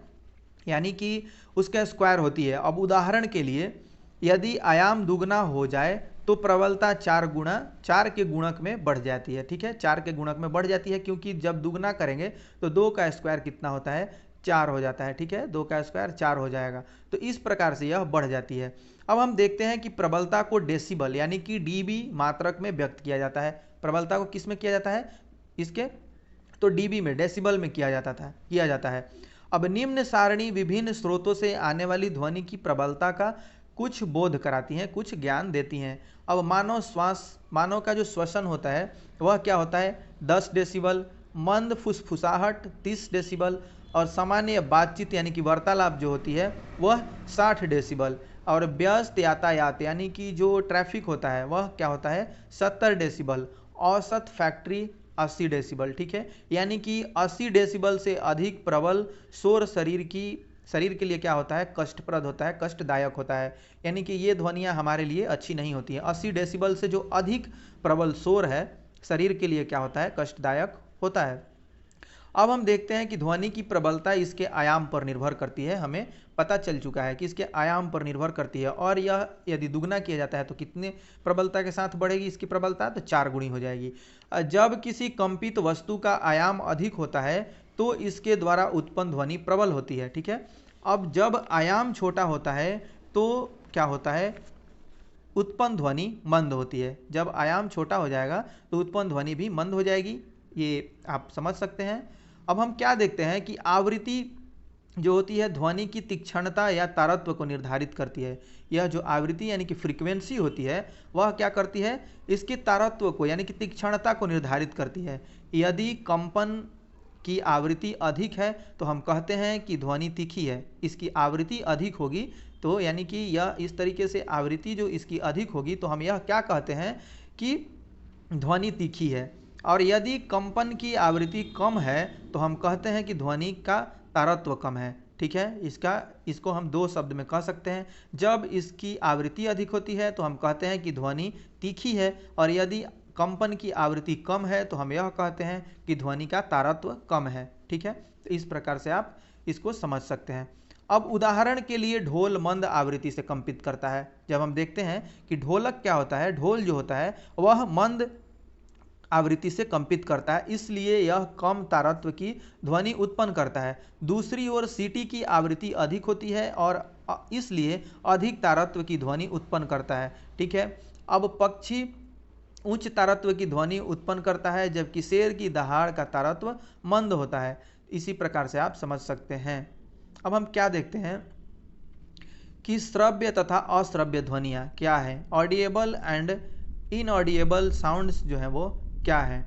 यानी कि उसका स्क्वायर होती है। अब उदाहरण के लिए यदि आयाम दुगना हो जाए तो प्रबलता 4 के गुणक में बढ़ जाती है। ठीक है, 4 के गुणक में बढ़ जाती है, क्योंकि जब दुगना करेंगे तो 2 का स्क्वायर कितना होता है? 4 हो जाता है। ठीक है, 2 का स्क्वायर 4 हो जाएगा। तो इस प्रकार से यह बढ़ जाती है। अब हम देखते हैं कि प्रबलता को डेसिबल यानी कि डीबी मात्रक में व्यक्त किया जाता है। प्रबलता को किस में किया जाता है? इसके तो डीबी में, डेसिबल में किया जाता है। अब निम्न सारणी विभिन्न स्रोतों से आने वाली ध्वनि की प्रबलता का कुछ बोध कराती हैं, कुछ ज्ञान देती हैं। अब मानव का जो श्वसन होता है वह क्या होता है? 10 डेसिबल, मंद फुसफुसाहट 30 डेसिबल, और सामान्य बातचीत यानी कि वार्तालाप जो होती है वह 60 डेसिबल, और व्यस्त यातायात यानी कि जो ट्रैफिक होता है वह क्या होता है? 70 डेसिबल, औसत फैक्ट्री 80 डेसिबल। ठीक है, यानी कि 80 डेसिबल से अधिक प्रबल शोर शरीर के लिए क्या होता है? कष्टप्रद होता है, कष्टदायक होता है। यानी कि ये ध्वनियाँ हमारे लिए अच्छी नहीं होती हैं। 80 डेसिबल से जो अधिक प्रबल शोर है शरीर के लिए क्या होता है? कष्टदायक होता है। अब हम देखते हैं कि ध्वनि की प्रबलता इसके आयाम पर निर्भर करती है। हमें पता चल चुका है कि इसके आयाम पर निर्भर करती है, और यह यदि दुगना किया जाता है तो कितने प्रबलता के साथ बढ़ेगी इसकी प्रबलता? तो 4 गुनी हो जाएगी। जब किसी कंपित वस्तु का आयाम अधिक होता है तो इसके द्वारा उत्पन्न ध्वनि प्रबल होती है। ठीक है, अब जब आयाम छोटा होता है तो क्या होता है? उत्पन्न ध्वनि मंद होती है। जब आयाम छोटा हो जाएगा तो उत्पन्न ध्वनि भी मंद हो जाएगी। ये आप समझ सकते हैं। अब हम क्या देखते हैं कि आवृत्ति जो होती है ध्वनि की तीक्ष्णता या तारत्व को निर्धारित करती है। यह जो आवृत्ति यानी कि फ्रीक्वेंसी होती है वह क्या करती है? इसके तारत्व को यानी कि तीक्ष्णता को निर्धारित करती है। यदि कंपन की आवृत्ति अधिक है तो हम कहते हैं कि ध्वनि तीखी है। इसकी आवृत्ति अधिक होगी तो यानी कि यह इस तरीके से आवृत्ति जो इसकी अधिक होगी तो हम यह क्या कहते हैं कि ध्वनि तीखी है। और यदि कंपन की आवृत्ति कम है तो हम कहते हैं कि ध्वनि का तारत्व कम है। ठीक है, इसको हम दो शब्द में कह सकते हैं। जब इसकी आवृत्ति अधिक होती है तो हम कहते हैं कि ध्वनि तीखी है, और यदि कंपन की आवृत्ति कम है तो हम यह कहते हैं कि ध्वनि का तारत्व कम है। ठीक है, तो इस प्रकार से आप इसको समझ सकते हैं। अब उदाहरण के लिए ढोल मंद आवृत्ति से कंपित करता है। जब हम देखते हैं कि ढोलक क्या होता है, ढोल जो होता है वह मंद आवृत्ति से कंपित करता है, इसलिए यह कम तारत्व की ध्वनि उत्पन्न करता है। दूसरी ओर सीटी की आवृत्ति अधिक होती है और इसलिए अधिक तारत्व की ध्वनि उत्पन्न करता है। ठीक है, अब पक्षी उच्च तारत्व की ध्वनि उत्पन्न करता है जबकि शेर की दहाड़ का तारत्व मंद होता है। इसी प्रकार से आप समझ सकते हैं। अब हम क्या देखते हैं कि श्रव्य तथा अश्रव्य ध्वनियाँ क्या है, ऑडिएबल एंड इनऑडिएबल साउंड्स जो हैं वो क्या है।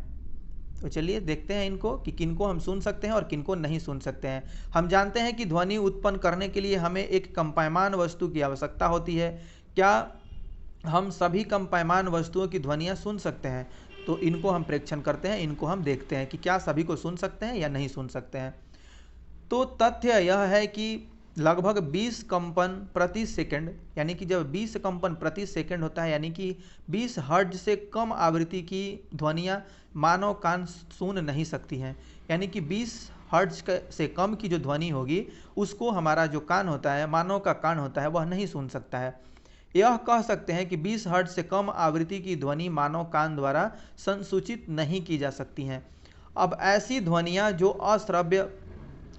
तो चलिए देखते हैं इनको कि किनको हम सुन सकते हैं और किनको नहीं सुन सकते हैं। हम जानते हैं कि ध्वनि उत्पन्न करने के लिए हमें एक कंपायमान वस्तु की आवश्यकता होती है। क्या हम सभी कंपायमान वस्तुओं की ध्वनियाँ सुन सकते हैं? तो इनको हम प्रेक्षण करते हैं, इनको हम देखते हैं कि क्या सभी को सुन सकते हैं या नहीं सुन सकते हैं। तो तथ्य यह है कि लगभग 20 कंपन प्रति सेकंड, यानी कि जब 20 कंपन प्रति सेकंड होता है यानी कि 20 हर्ट्ज से कम आवृत्ति की ध्वनियाँ मानव कान सुन नहीं सकती हैं। यानी कि 20 हर्ट्ज से कम की जो ध्वनि होगी उसको हमारा जो कान होता है, मानव का कान होता है, वह नहीं सुन सकता है। यह कह सकते हैं कि 20 हर्ट्ज से कम आवृत्ति की ध्वनि मानव कान द्वारा संसूचित नहीं की जा सकती हैं। अब ऐसी ध्वनियाँ जो अश्रव्य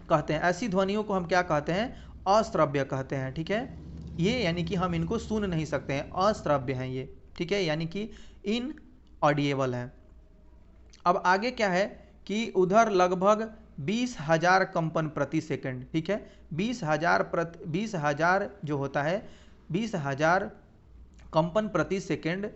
कहते हैं, ऐसी ध्वनियों को हम क्या कहते हैं? अश्रव्य कहते हैं। ठीक है, ये यानी कि हम इनको सुन नहीं सकते हैं, अश्रव्य हैं ये। ठीक है, यानी कि इनऑडिएबल है। अब आगे क्या है कि उधर लगभग 20,000 कंपन प्रति सेकंड। ठीक है, 20,000 जो होता है 20,000 कंपन प्रति सेकंड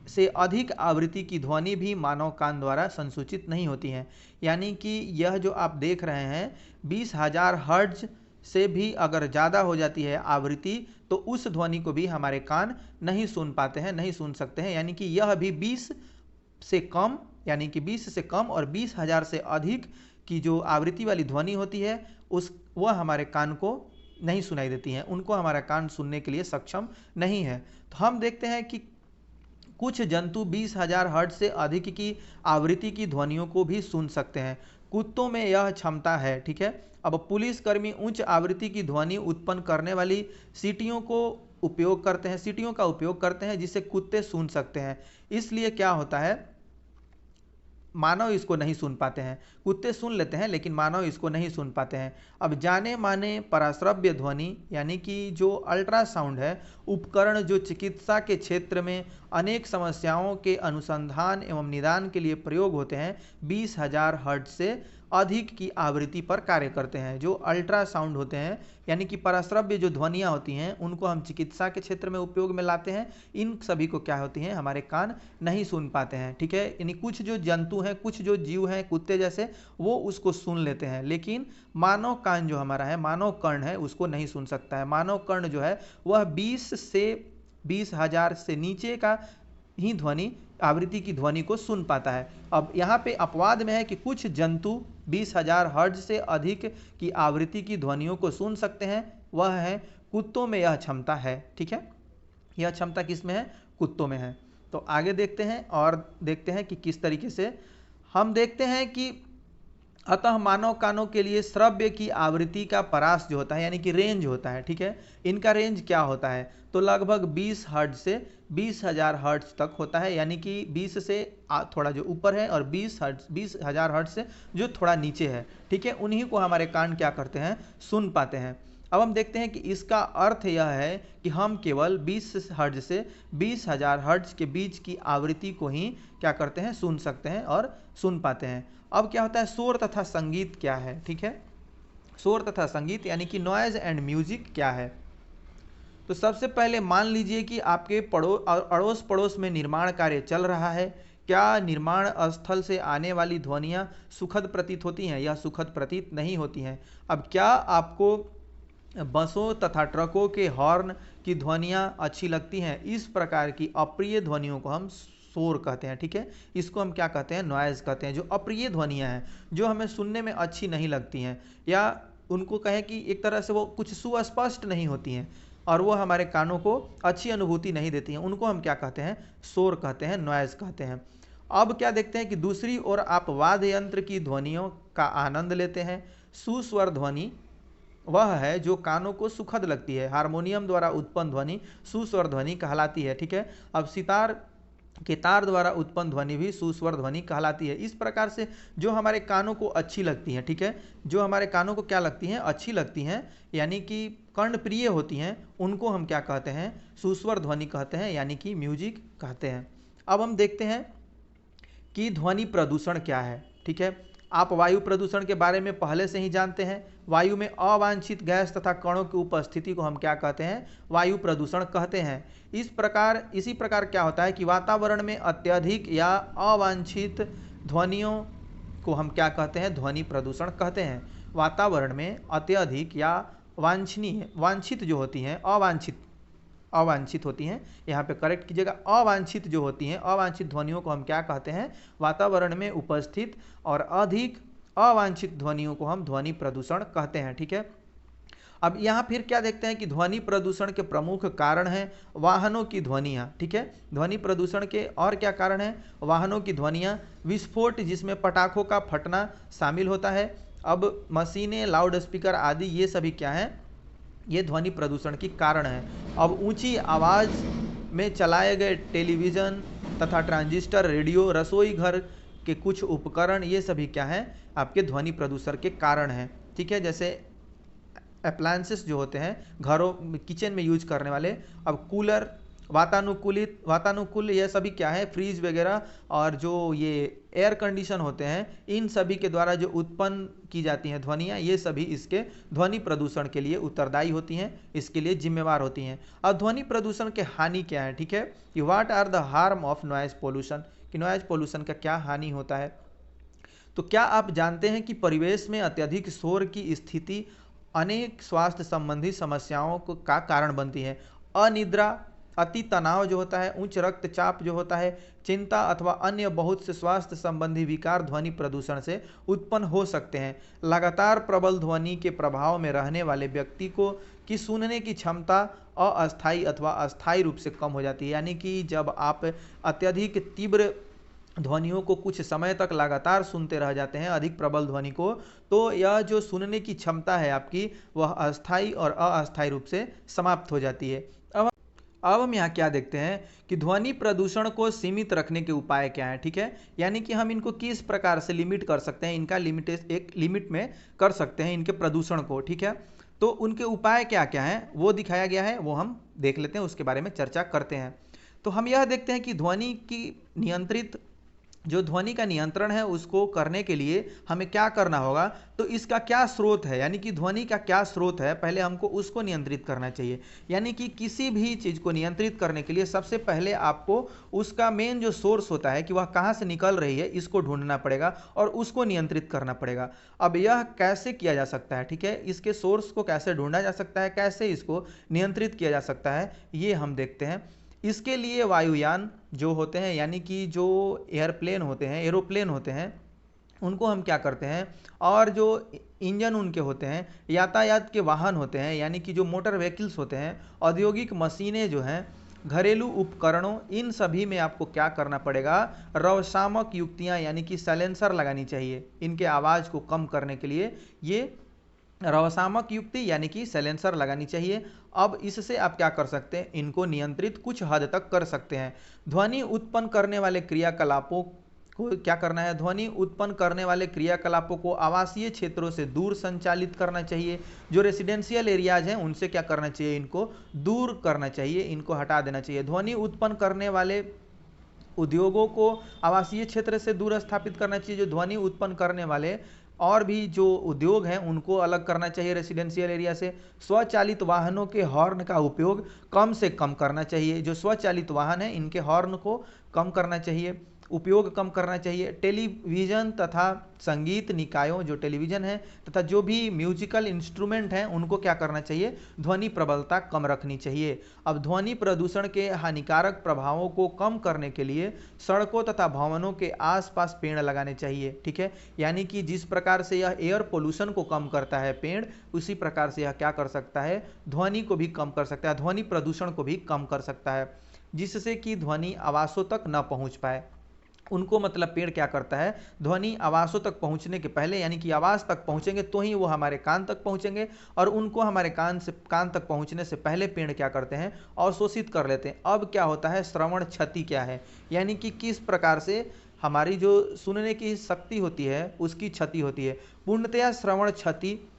से अधिक आवृत्ति की ध्वनि भी मानव कान द्वारा संसूचित नहीं होती हैं। यानी कि यह जो आप देख रहे हैं 20,000 हर्ट्ज से भी अगर ज़्यादा हो जाती है आवृत्ति तो उस ध्वनि को भी हमारे कान नहीं सुन पाते हैं, नहीं सुन सकते हैं। यानी कि यह भी 20 से कम, यानी कि 20 से कम और 20,000 से अधिक की जो आवृत्ति वाली ध्वनि होती है वह हमारे कान को नहीं सुनाई देती हैं, उनको हमारा कान सुनने के लिए सक्षम नहीं है। तो हम देखते हैं कि कुछ जंतु 20,000 हर्ट्ज से अधिक की आवृत्ति की ध्वनियों को भी सुन सकते हैं। कुत्तों में यह क्षमता है। ठीक है, अब पुलिसकर्मी उच्च आवृत्ति की ध्वनि उत्पन्न करने वाली सीटियों का उपयोग करते हैं जिसे कुत्ते सुन सकते हैं। इसलिए क्या होता है, मानव इसको नहीं सुन पाते हैं। कुत्ते सुन लेते हैं लेकिन मानव इसको नहीं सुन पाते हैं। अब जाने माने पराश्रव्य ध्वनि यानी कि जो अल्ट्रासाउंड है उपकरण जो चिकित्सा के क्षेत्र में अनेक समस्याओं के अनुसंधान एवं निदान के लिए प्रयोग होते हैं 20,000 हर्ट्ज से अधिक की आवृत्ति पर कार्य करते हैं। जो अल्ट्रासाउंड होते हैं यानी कि पराश्रव्य जो ध्वनियाँ होती हैं उनको हम चिकित्सा के क्षेत्र में उपयोग में लाते हैं। इन सभी को क्या होती हैं, हमारे कान नहीं सुन पाते हैं। ठीक है, यानी कुछ जो जंतु हैं, कुछ जो जीव हैं कुत्ते जैसे, वो उसको सुन लेते हैं, लेकिन मानव कान जो हमारा है, मानव कर्ण है, उसको नहीं सुन सकता है। मानव कर्ण जो है वह 20,000 से नीचे का ही ध्वनि आवृत्ति की ध्वनि को सुन पाता है। अब यहाँ पे अपवाद में है कि कुछ जंतु 20,000 हर्ट्ज से अधिक की आवृत्ति की ध्वनियों को सुन सकते हैं, वह है कुत्तों में यह क्षमता है। ठीक है, यह क्षमता किस में है? कुत्तों में है। तो आगे देखते हैं और देखते हैं कि किस तरीके से हम देखते हैं कि अतः मानव कानों के लिए श्रव्य की आवृत्ति का परास जो होता है यानी कि रेंज होता है। ठीक है, इनका रेंज क्या होता है? तो लगभग 20 हर्ट्ज से 20,000 हर्ट्ज तक होता है, यानी कि 20 से थोड़ा जो ऊपर है और 20,000 हर्ट्ज से जो थोड़ा नीचे है। ठीक है, उन्हीं को हमारे कान क्या करते हैं, सुन पाते हैं। अब हम देखते हैं कि इसका अर्थ यह है कि हम केवल 20 हर्ट्ज से 20,000 हर्ट्ज के बीच की आवृत्ति को ही क्या करते हैं, सुन सकते हैं और सुन पाते हैं। अब क्या होता है, शोर तथा संगीत क्या है? ठीक है, शोर तथा संगीत यानी कि नॉइज एंड म्यूजिक क्या है? तो सबसे पहले मान लीजिए कि आपके अड़ोस पड़ोस में निर्माण कार्य चल रहा है, क्या निर्माण स्थल से आने वाली ध्वनियाँ सुखद प्रतीत होती हैं या सुखद प्रतीत नहीं होती हैं? अब क्या आपको बसों तथा ट्रकों के हॉर्न की ध्वनियाँ अच्छी लगती हैं? इस प्रकार की अप्रिय ध्वनियों को हम शोर कहते हैं, ठीक है। इसको हम क्या कहते हैं? नॉइज़ कहते हैं। जो अप्रिय ध्वनियाँ हैं, जो हमें सुनने में अच्छी नहीं लगती हैं, या उनको कहें कि एक तरह से वो कुछ सुस्पष्ट नहीं होती हैं और वो हमारे कानों को अच्छी अनुभूति नहीं देती हैं, उनको हम क्या कहते हैं? शोर कहते हैं, नॉइज़ कहते हैं। अब क्या देखते हैं कि दूसरी ओर आप वाद्य यंत्र की ध्वनियों का आनंद लेते हैं। सुस्वर ध्वनि वह है जो कानों को सुखद लगती है। हारमोनियम द्वारा उत्पन्न ध्वनि सुस्वर ध्वनि कहलाती है, ठीक है। अब सितार के तार द्वारा उत्पन्न ध्वनि भी सुस्वर ध्वनि कहलाती है। इस प्रकार से जो हमारे कानों को अच्छी लगती हैं, ठीक है, जो हमारे कानों को क्या लगती हैं? अच्छी लगती हैं, यानी कि कर्णप्रिय होती हैं, उनको हम क्या कहते हैं? सुस्वर ध्वनि कहते हैं, यानी कि म्यूजिक कहते हैं। अब हम देखते हैं कि ध्वनि प्रदूषण क्या है, ठीक है। आप वायु प्रदूषण के बारे में पहले से ही जानते हैं। वायु में अवांछित गैस तथा कणों की उपस्थिति को हम क्या कहते हैं? वायु प्रदूषण कहते हैं। इसी प्रकार क्या होता है कि वातावरण में अत्यधिक या अवांछित ध्वनियों को हम क्या कहते हैं? ध्वनि प्रदूषण कहते हैं। वातावरण में अत्यधिक या वांछित जो होती हैं, अवांछित होती हैं, यहाँ पे करेक्ट कीजिएगा, अवांछित जो होती हैं, अवांछित ध्वनियों को हम क्या कहते हैं? वातावरण में उपस्थित और अधिक अवांछित ध्वनियों को हम ध्वनि प्रदूषण कहते हैं, ठीक है। अब यहाँ फिर क्या देखते हैं कि ध्वनि प्रदूषण के प्रमुख कारण हैं वाहनों की ध्वनियाँ, ठीक है। ध्वनि प्रदूषण के और क्या कारण हैं? वाहनों की ध्वनियाँ, विस्फोट जिसमें पटाखों का फटना शामिल होता है। अब मशीनें, लाउड स्पीकर आदि ये सभी क्या हैं? ये ध्वनि प्रदूषण की कारण है। अब ऊंची आवाज़ में चलाए गए टेलीविज़न तथा ट्रांजिस्टर, रेडियो, रसोई घर के कुछ उपकरण, ये सभी क्या हैं? आपके ध्वनि प्रदूषण के कारण हैं, ठीक है। जैसे अप्लायंसेस जो होते हैं घरों किचन में यूज करने वाले, अब कूलर, वातानुकूल, ये सभी क्या है? फ्रीज वगैरह, और जो ये एयर कंडीशन होते हैं, इन सभी के द्वारा जो उत्पन्न की जाती हैं ध्वनियाँ, ये सभी इसके ध्वनि प्रदूषण के लिए उत्तरदायी होती हैं, इसके लिए जिम्मेवार होती हैं। अब ध्वनि प्रदूषण के हानि क्या है, ठीक है, कि what are the harm of noise pollution, कि नॉइज पोल्यूशन का क्या हानि होता है। तो क्या आप जानते हैं कि परिवेश में अत्यधिक शोर की स्थिति अनेक स्वास्थ्य संबंधी समस्याओं का कारण बनती है। अनिद्रा, अति तनाव जो होता है, उच्च रक्तचाप जो होता है, चिंता अथवा अन्य बहुत से स्वास्थ्य संबंधी विकार ध्वनि प्रदूषण से उत्पन्न हो सकते हैं। लगातार प्रबल ध्वनि के प्रभाव में रहने वाले व्यक्ति को की सुनने की क्षमता अस्थायी अथवा अस्थायी रूप से कम हो जाती है। यानी कि जब आप अत्यधिक तीव्र ध्वनियों को कुछ समय तक लगातार सुनते रह जाते हैं, अधिक प्रबल ध्वनि को, तो यह जो सुनने की क्षमता है आपकी, वह अस्थायी और अस्थायी रूप से समाप्त हो जाती है। अब हम यहाँ क्या देखते हैं कि ध्वनि प्रदूषण को सीमित रखने के उपाय क्या हैं, ठीक है। यानी कि हम इनको किस प्रकार से लिमिट कर सकते हैं, इनका एक लिमिट में कर सकते हैं इनके प्रदूषण को, ठीक है। तो उनके उपाय क्या क्या हैं वो दिखाया गया है, वो हम देख लेते हैं, उसके बारे में चर्चा करते हैं। तो हम यह देखते हैं कि जो ध्वनि का नियंत्रण है उसको करने के लिए हमें क्या करना होगा। तो इसका क्या स्रोत है, यानी कि ध्वनि का क्या स्रोत है, पहले हमको उसको नियंत्रित करना चाहिए। यानी कि किसी भी चीज़ को नियंत्रित करने के लिए सबसे पहले आपको उसका मेन जो सोर्स होता है कि वह कहाँ से निकल रही है, इसको ढूंढना पड़ेगा और उसको नियंत्रित करना पड़ेगा। अब यह कैसे किया जा सकता है, ठीक है, इसके सोर्स को कैसे ढूंढा जा सकता है, कैसे इसको नियंत्रित किया जा सकता है, ये हम देखते हैं। इसके लिए वायुयान जो होते हैं, यानी कि जो एयरप्लेन होते हैं, एरोप्लेन होते हैं, उनको हम क्या करते हैं, और जो इंजन उनके होते हैं, यातायात के वाहन होते हैं, यानी कि जो मोटर व्हीकल्स होते हैं, औद्योगिक मशीनें जो हैं, घरेलू उपकरणों, इन सभी में आपको क्या करना पड़ेगा, रवशामक युक्तियाँ यानी कि साइलेंसर लगानी चाहिए। इनके आवाज़ को कम करने के लिए ये रवशामक युक्ति यानी कि साइलेंसर लगानी चाहिए। अब इससे आप क्या कर सकते हैं, इनको नियंत्रित कुछ हद तक कर सकते हैं। ध्वनि उत्पन्न करने वाले क्रियाकलापों को क्या करना है, ध्वनि उत्पन्न करने वाले क्रियाकलापों को आवासीय क्षेत्रों से दूर संचालित करना चाहिए। जो रेसिडेंशियल एरियाज हैं उनसे क्या करना चाहिए, इनको दूर करना चाहिए, इनको हटा देना चाहिए। ध्वनि उत्पन्न करने वाले उद्योगों को आवासीय क्षेत्र से दूर स्थापित करना चाहिए। जो ध्वनि उत्पन्न करने वाले और भी जो उद्योग हैं उनको अलग करना चाहिए रेसिडेंशियल एरिया से। स्वचालित वाहनों के हॉर्न का उपयोग कम से कम करना चाहिए। जो स्वचालित वाहन है इनके हॉर्न को कम करना चाहिए। उपयोग कम करना चाहिए। टेलीविज़न तथा संगीत निकायों, जो टेलीविज़न है तथा जो भी म्यूजिकल इंस्ट्रूमेंट हैं, उनको क्या करना चाहिए, ध्वनि प्रबलता कम रखनी चाहिए। अब ध्वनि प्रदूषण के हानिकारक प्रभावों को कम करने के लिए सड़कों तथा भवनों के आसपास पेड़ लगाने चाहिए। ठीक है, यानी कि जिस प्रकार से यह एयर पोल्यूशन को कम करता है पेड़, उसी प्रकार से यह क्या कर सकता है, ध्वनि को भी कम कर सकता है, ध्वनि प्रदूषण को भी कम कर सकता है, जिससे कि ध्वनि आवासों तक न पहुंच पाए। उनको मतलब पेड़ क्या करता है, ध्वनि आवासों तक पहुंचने के पहले, यानी कि आवाज़ तक पहुंचेंगे तो ही वो हमारे कान तक पहुंचेंगे, और उनको हमारे कान तक पहुंचने से पहले पेड़ क्या करते हैं, अवशोषित कर लेते हैं। अब क्या होता है, श्रवण क्षति क्या है, यानी कि किस प्रकार से हमारी जो सुनने की शक्ति होती है उसकी क्षति होती है। पूर्णतया श्रवण क्षति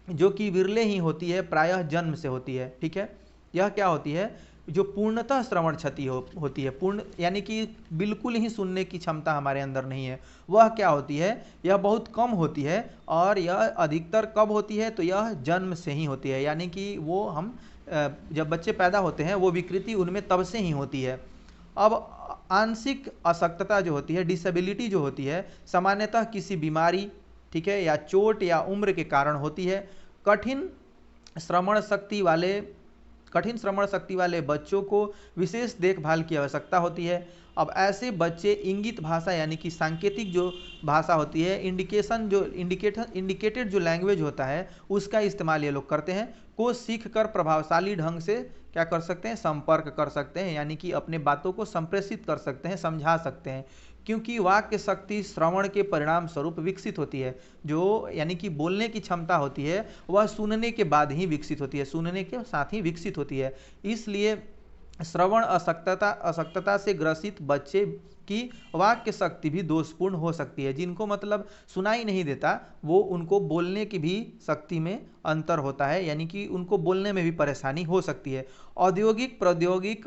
जो कि विरले ही होती है, प्रायः जन्म से होती है। ठीक है, यह क्या होती है, जो पूर्णतः श्रवण क्षति होती है, पूर्ण यानी कि बिल्कुल ही सुनने की क्षमता हमारे अंदर नहीं है, वह क्या होती है, यह बहुत कम होती है। और यह अधिकतर कब होती है, तो यह जन्म से ही होती है, यानी कि वो हम जब बच्चे पैदा होते हैं वो विकृति उनमें तब से ही होती है। अब आंशिक अशक्तता जो होती है, डिसेबिलिटी जो होती है, सामान्यतः किसी बीमारी, ठीक है, या चोट या उम्र के कारण होती है। कठिन श्रवण शक्ति वाले बच्चों को विशेष देखभाल की आवश्यकता होती है। अब ऐसे बच्चे इंगित भाषा, यानी कि सांकेतिक जो भाषा होती है, इंडिकेटेड जो लैंग्वेज होता है, उसका इस्तेमाल ये लोग करते हैं, को सीख कर प्रभावशाली ढंग से क्या कर सकते हैं, संपर्क कर सकते हैं, यानी कि अपने बातों को संप्रेषित कर सकते हैं, समझा सकते हैं। क्योंकि वाक्य शक्ति श्रवण के परिणाम स्वरूप विकसित होती है, जो यानी कि बोलने की क्षमता होती है वह सुनने के बाद ही विकसित होती है, सुनने के साथ ही विकसित होती है। इसलिए श्रवण अशक्तता से ग्रसित बच्चे की वाक्य शक्ति भी दोषपूर्ण हो सकती है। जिनको मतलब सुनाई नहीं देता, वो उनको बोलने की भी शक्ति में अंतर होता है, यानी कि उनको बोलने में भी परेशानी हो सकती है। औद्योगिक प्रौद्योगिक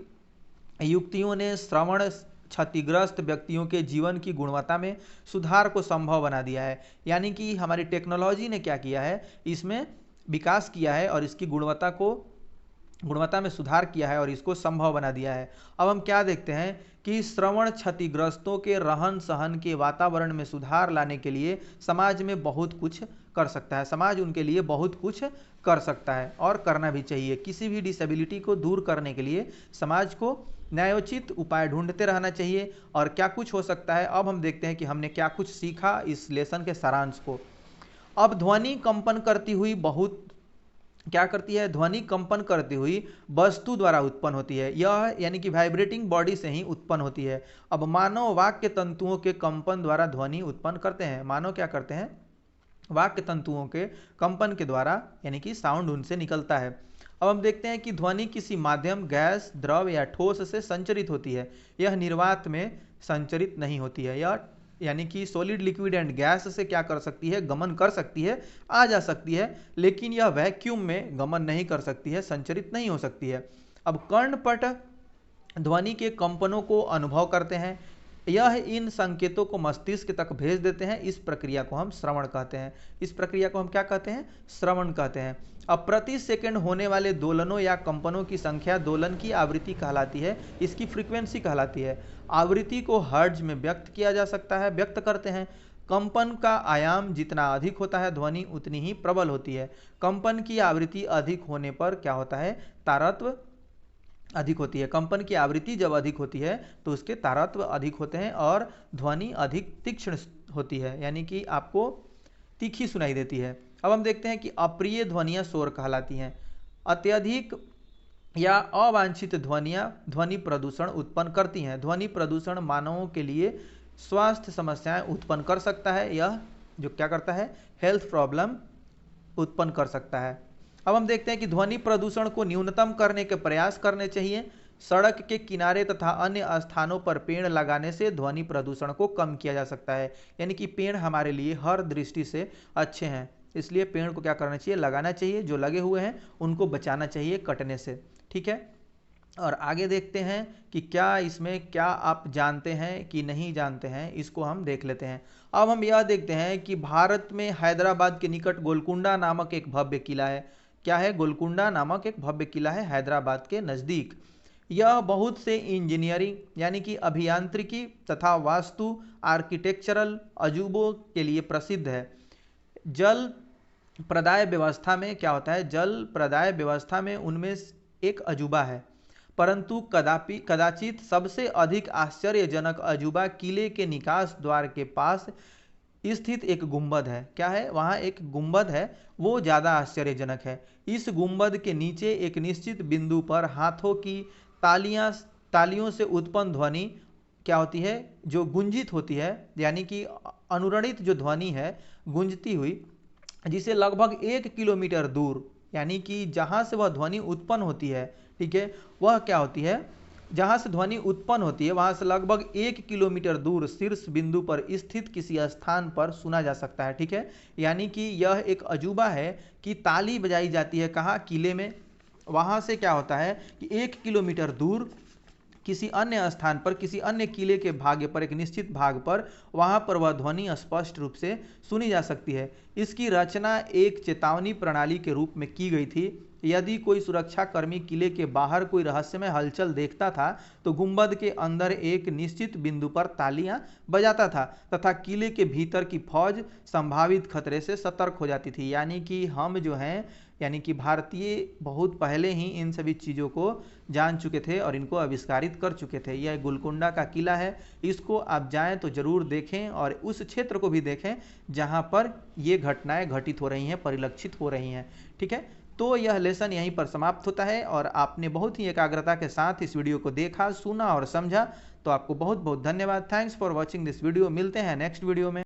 युक्तियों ने श्रवण क्षतिग्रस्त व्यक्तियों के जीवन की गुणवत्ता में सुधार को संभव बना दिया है। यानी कि हमारी टेक्नोलॉजी ने क्या किया है, इसमें विकास किया है और इसकी गुणवत्ता में सुधार किया है और इसको संभव बना दिया है। अब हम क्या देखते हैं कि श्रवण क्षतिग्रस्तों के रहन सहन के वातावरण में सुधार लाने के लिए समाज में बहुत कुछ कर सकता है, समाज उनके लिए बहुत कुछ कर सकता है और करना भी चाहिए। किसी भी डिसेबिलिटी को दूर करने के लिए समाज को न्यायोचित उपाय ढूंढते रहना चाहिए। और क्या कुछ हो सकता है, अब हम देखते हैं कि हमने क्या कुछ सीखा इस लेसन के सारांश को। अब ध्वनि कंपन करती हुई क्या करती है, ध्वनि कंपन करती हुई वस्तु द्वारा उत्पन्न होती है, यह यानी कि वाइब्रेटिंग बॉडी से ही उत्पन्न होती है। अब मानव वाक्य तंतुओं के कंपन द्वारा ध्वनि उत्पन्न करते हैं, मानव क्या करते हैं, वाक्य तंतुओं के कंपन के द्वारा, यानी कि साउंड उनसे निकलता है। अब हम देखते हैं कि ध्वनि किसी माध्यम, गैस, द्रव या ठोस से संचरित होती है, यह निर्वात में संचरित नहीं होती है। यह यानी कि सॉलिड, लिक्विड एंड गैस से क्या कर सकती है, गमन कर सकती है, आ जा सकती है, लेकिन यह वैक्यूम में गमन नहीं कर सकती है, संचरित नहीं हो सकती है। अब कर्णपट ध्वनि के कंपनों को अनुभव करते हैं, यह इन संकेतों को मस्तिष्क तक भेज देते हैं, इस प्रक्रिया को हम श्रवण कहते हैं। इस प्रक्रिया को हम क्या कहते हैं, श्रवण कहते हैं। अब प्रति सेकंड होने वाले दोलनों या कंपनों की संख्या दोलन की आवृत्ति कहलाती है, इसकी फ्रीक्वेंसी कहलाती है। आवृत्ति को हर्ट्ज में व्यक्त किया जा सकता है, व्यक्त करते हैं। कंपन का आयाम जितना अधिक होता है, ध्वनि उतनी ही प्रबल होती है। कंपन की आवृत्ति अधिक होने पर क्या होता है, तारत्व अधिक होती है। कंपन की आवृत्ति जब अधिक होती है तो उसके तारत्व अधिक होते हैं और ध्वनि अधिक तीक्ष्ण होती है, यानी कि आपको तीखी सुनाई देती है। अब हम देखते हैं कि अप्रिय ध्वनियाँ शोर कहलाती हैं। अत्यधिक या अवांछित ध्वनियाँ ध्वनि प्रदूषण उत्पन्न करती हैं। ध्वनि प्रदूषण मानवों के लिए स्वास्थ्य समस्याएं उत्पन्न कर सकता है, यह जो क्या करता है, हेल्थ प्रॉब्लम उत्पन्न कर सकता है। अब हम देखते हैं कि ध्वनि प्रदूषण को न्यूनतम करने के प्रयास करने चाहिए। सड़क के किनारे तथा अन्य स्थानों पर पेड़ लगाने से ध्वनि प्रदूषण को कम किया जा सकता है, यानी कि पेड़ हमारे लिए हर दृष्टि से अच्छे हैं, इसलिए पेड़ को क्या करना चाहिए, लगाना चाहिए। जो लगे हुए हैं उनको बचाना चाहिए कटने से, ठीक है। और आगे देखते हैं कि क्या इसमें क्या आप जानते हैं कि नहीं जानते हैं, इसको हम देख लेते हैं। अब हम यह देखते हैं कि भारत में हैदराबाद के निकट गोलकुंडा नामक एक भव्य किला है। क्या है, गोलकुंडा नामक एक भव्य किला है हैदराबाद के नज़दीक। यह बहुत से इंजीनियरिंग यानी कि अभियांत्रिकी तथा वास्तु आर्किटेक्चरल अजूबों के लिए प्रसिद्ध है। जल प्रदाय व्यवस्था में क्या होता है, जल प्रदाय व्यवस्था में उनमें एक अजूबा है, परंतु कदाचित सबसे अधिक आश्चर्यजनक अजूबा किले के निकास द्वार के पास स्थित एक गुंबद है। क्या है, वहाँ एक गुंबद है, वो ज़्यादा आश्चर्यजनक है। इस गुंबद के नीचे एक निश्चित बिंदु पर हाथों की तालियों से उत्पन्न ध्वनि क्या होती है, जो गुंजित होती है, यानी कि अनुरणित जो ध्वनि है गुंजती हुई, जिसे लगभग 1 किलोमीटर दूर, यानी कि जहाँ से वह ध्वनि उत्पन्न होती है, ठीक है, वह क्या होती है, जहाँ से ध्वनि उत्पन्न होती है वहाँ से लगभग 1 किलोमीटर दूर शीर्ष बिंदु पर स्थित किसी स्थान पर सुना जा सकता है। ठीक है, यानी कि यह एक अजूबा है कि ताली बजाई जाती है कहाँ, किले में। वहाँ से क्या होता है कि 1 किलोमीटर दूर किसी अन्य स्थान पर, किसी अन्य किले के भाग पर, एक निश्चित भाग पर, वहाँ पर वह ध्वनि स्पष्ट रूप से सुनी जा सकती है। इसकी रचना एक चेतावनी प्रणाली के रूप में की गई थी। यदि कोई सुरक्षाकर्मी किले के बाहर कोई रहस्यमय हलचल देखता था तो गुंबद के अंदर एक निश्चित बिंदु पर तालियां बजाता था तथा किले के भीतर की फौज संभावित खतरे से सतर्क हो जाती थी। यानी कि हम जो हैं, यानी कि भारतीय बहुत पहले ही इन सभी चीज़ों को जान चुके थे और इनको आविष्कारित कर चुके थे। यह गोलकुंडा का किला है, इसको आप जाएं तो ज़रूर देखें और उस क्षेत्र को भी देखें जहां पर ये घटनाएं घटित हो रही हैं, परिलक्षित हो रही हैं। ठीक है, तो यह लेसन यहीं पर समाप्त होता है और आपने बहुत ही एकाग्रता के साथ इस वीडियो को देखा, सुना और समझा, तो आपको बहुत बहुत धन्यवाद। Thanks for watching this video. मिलते हैं नेक्स्ट वीडियो में।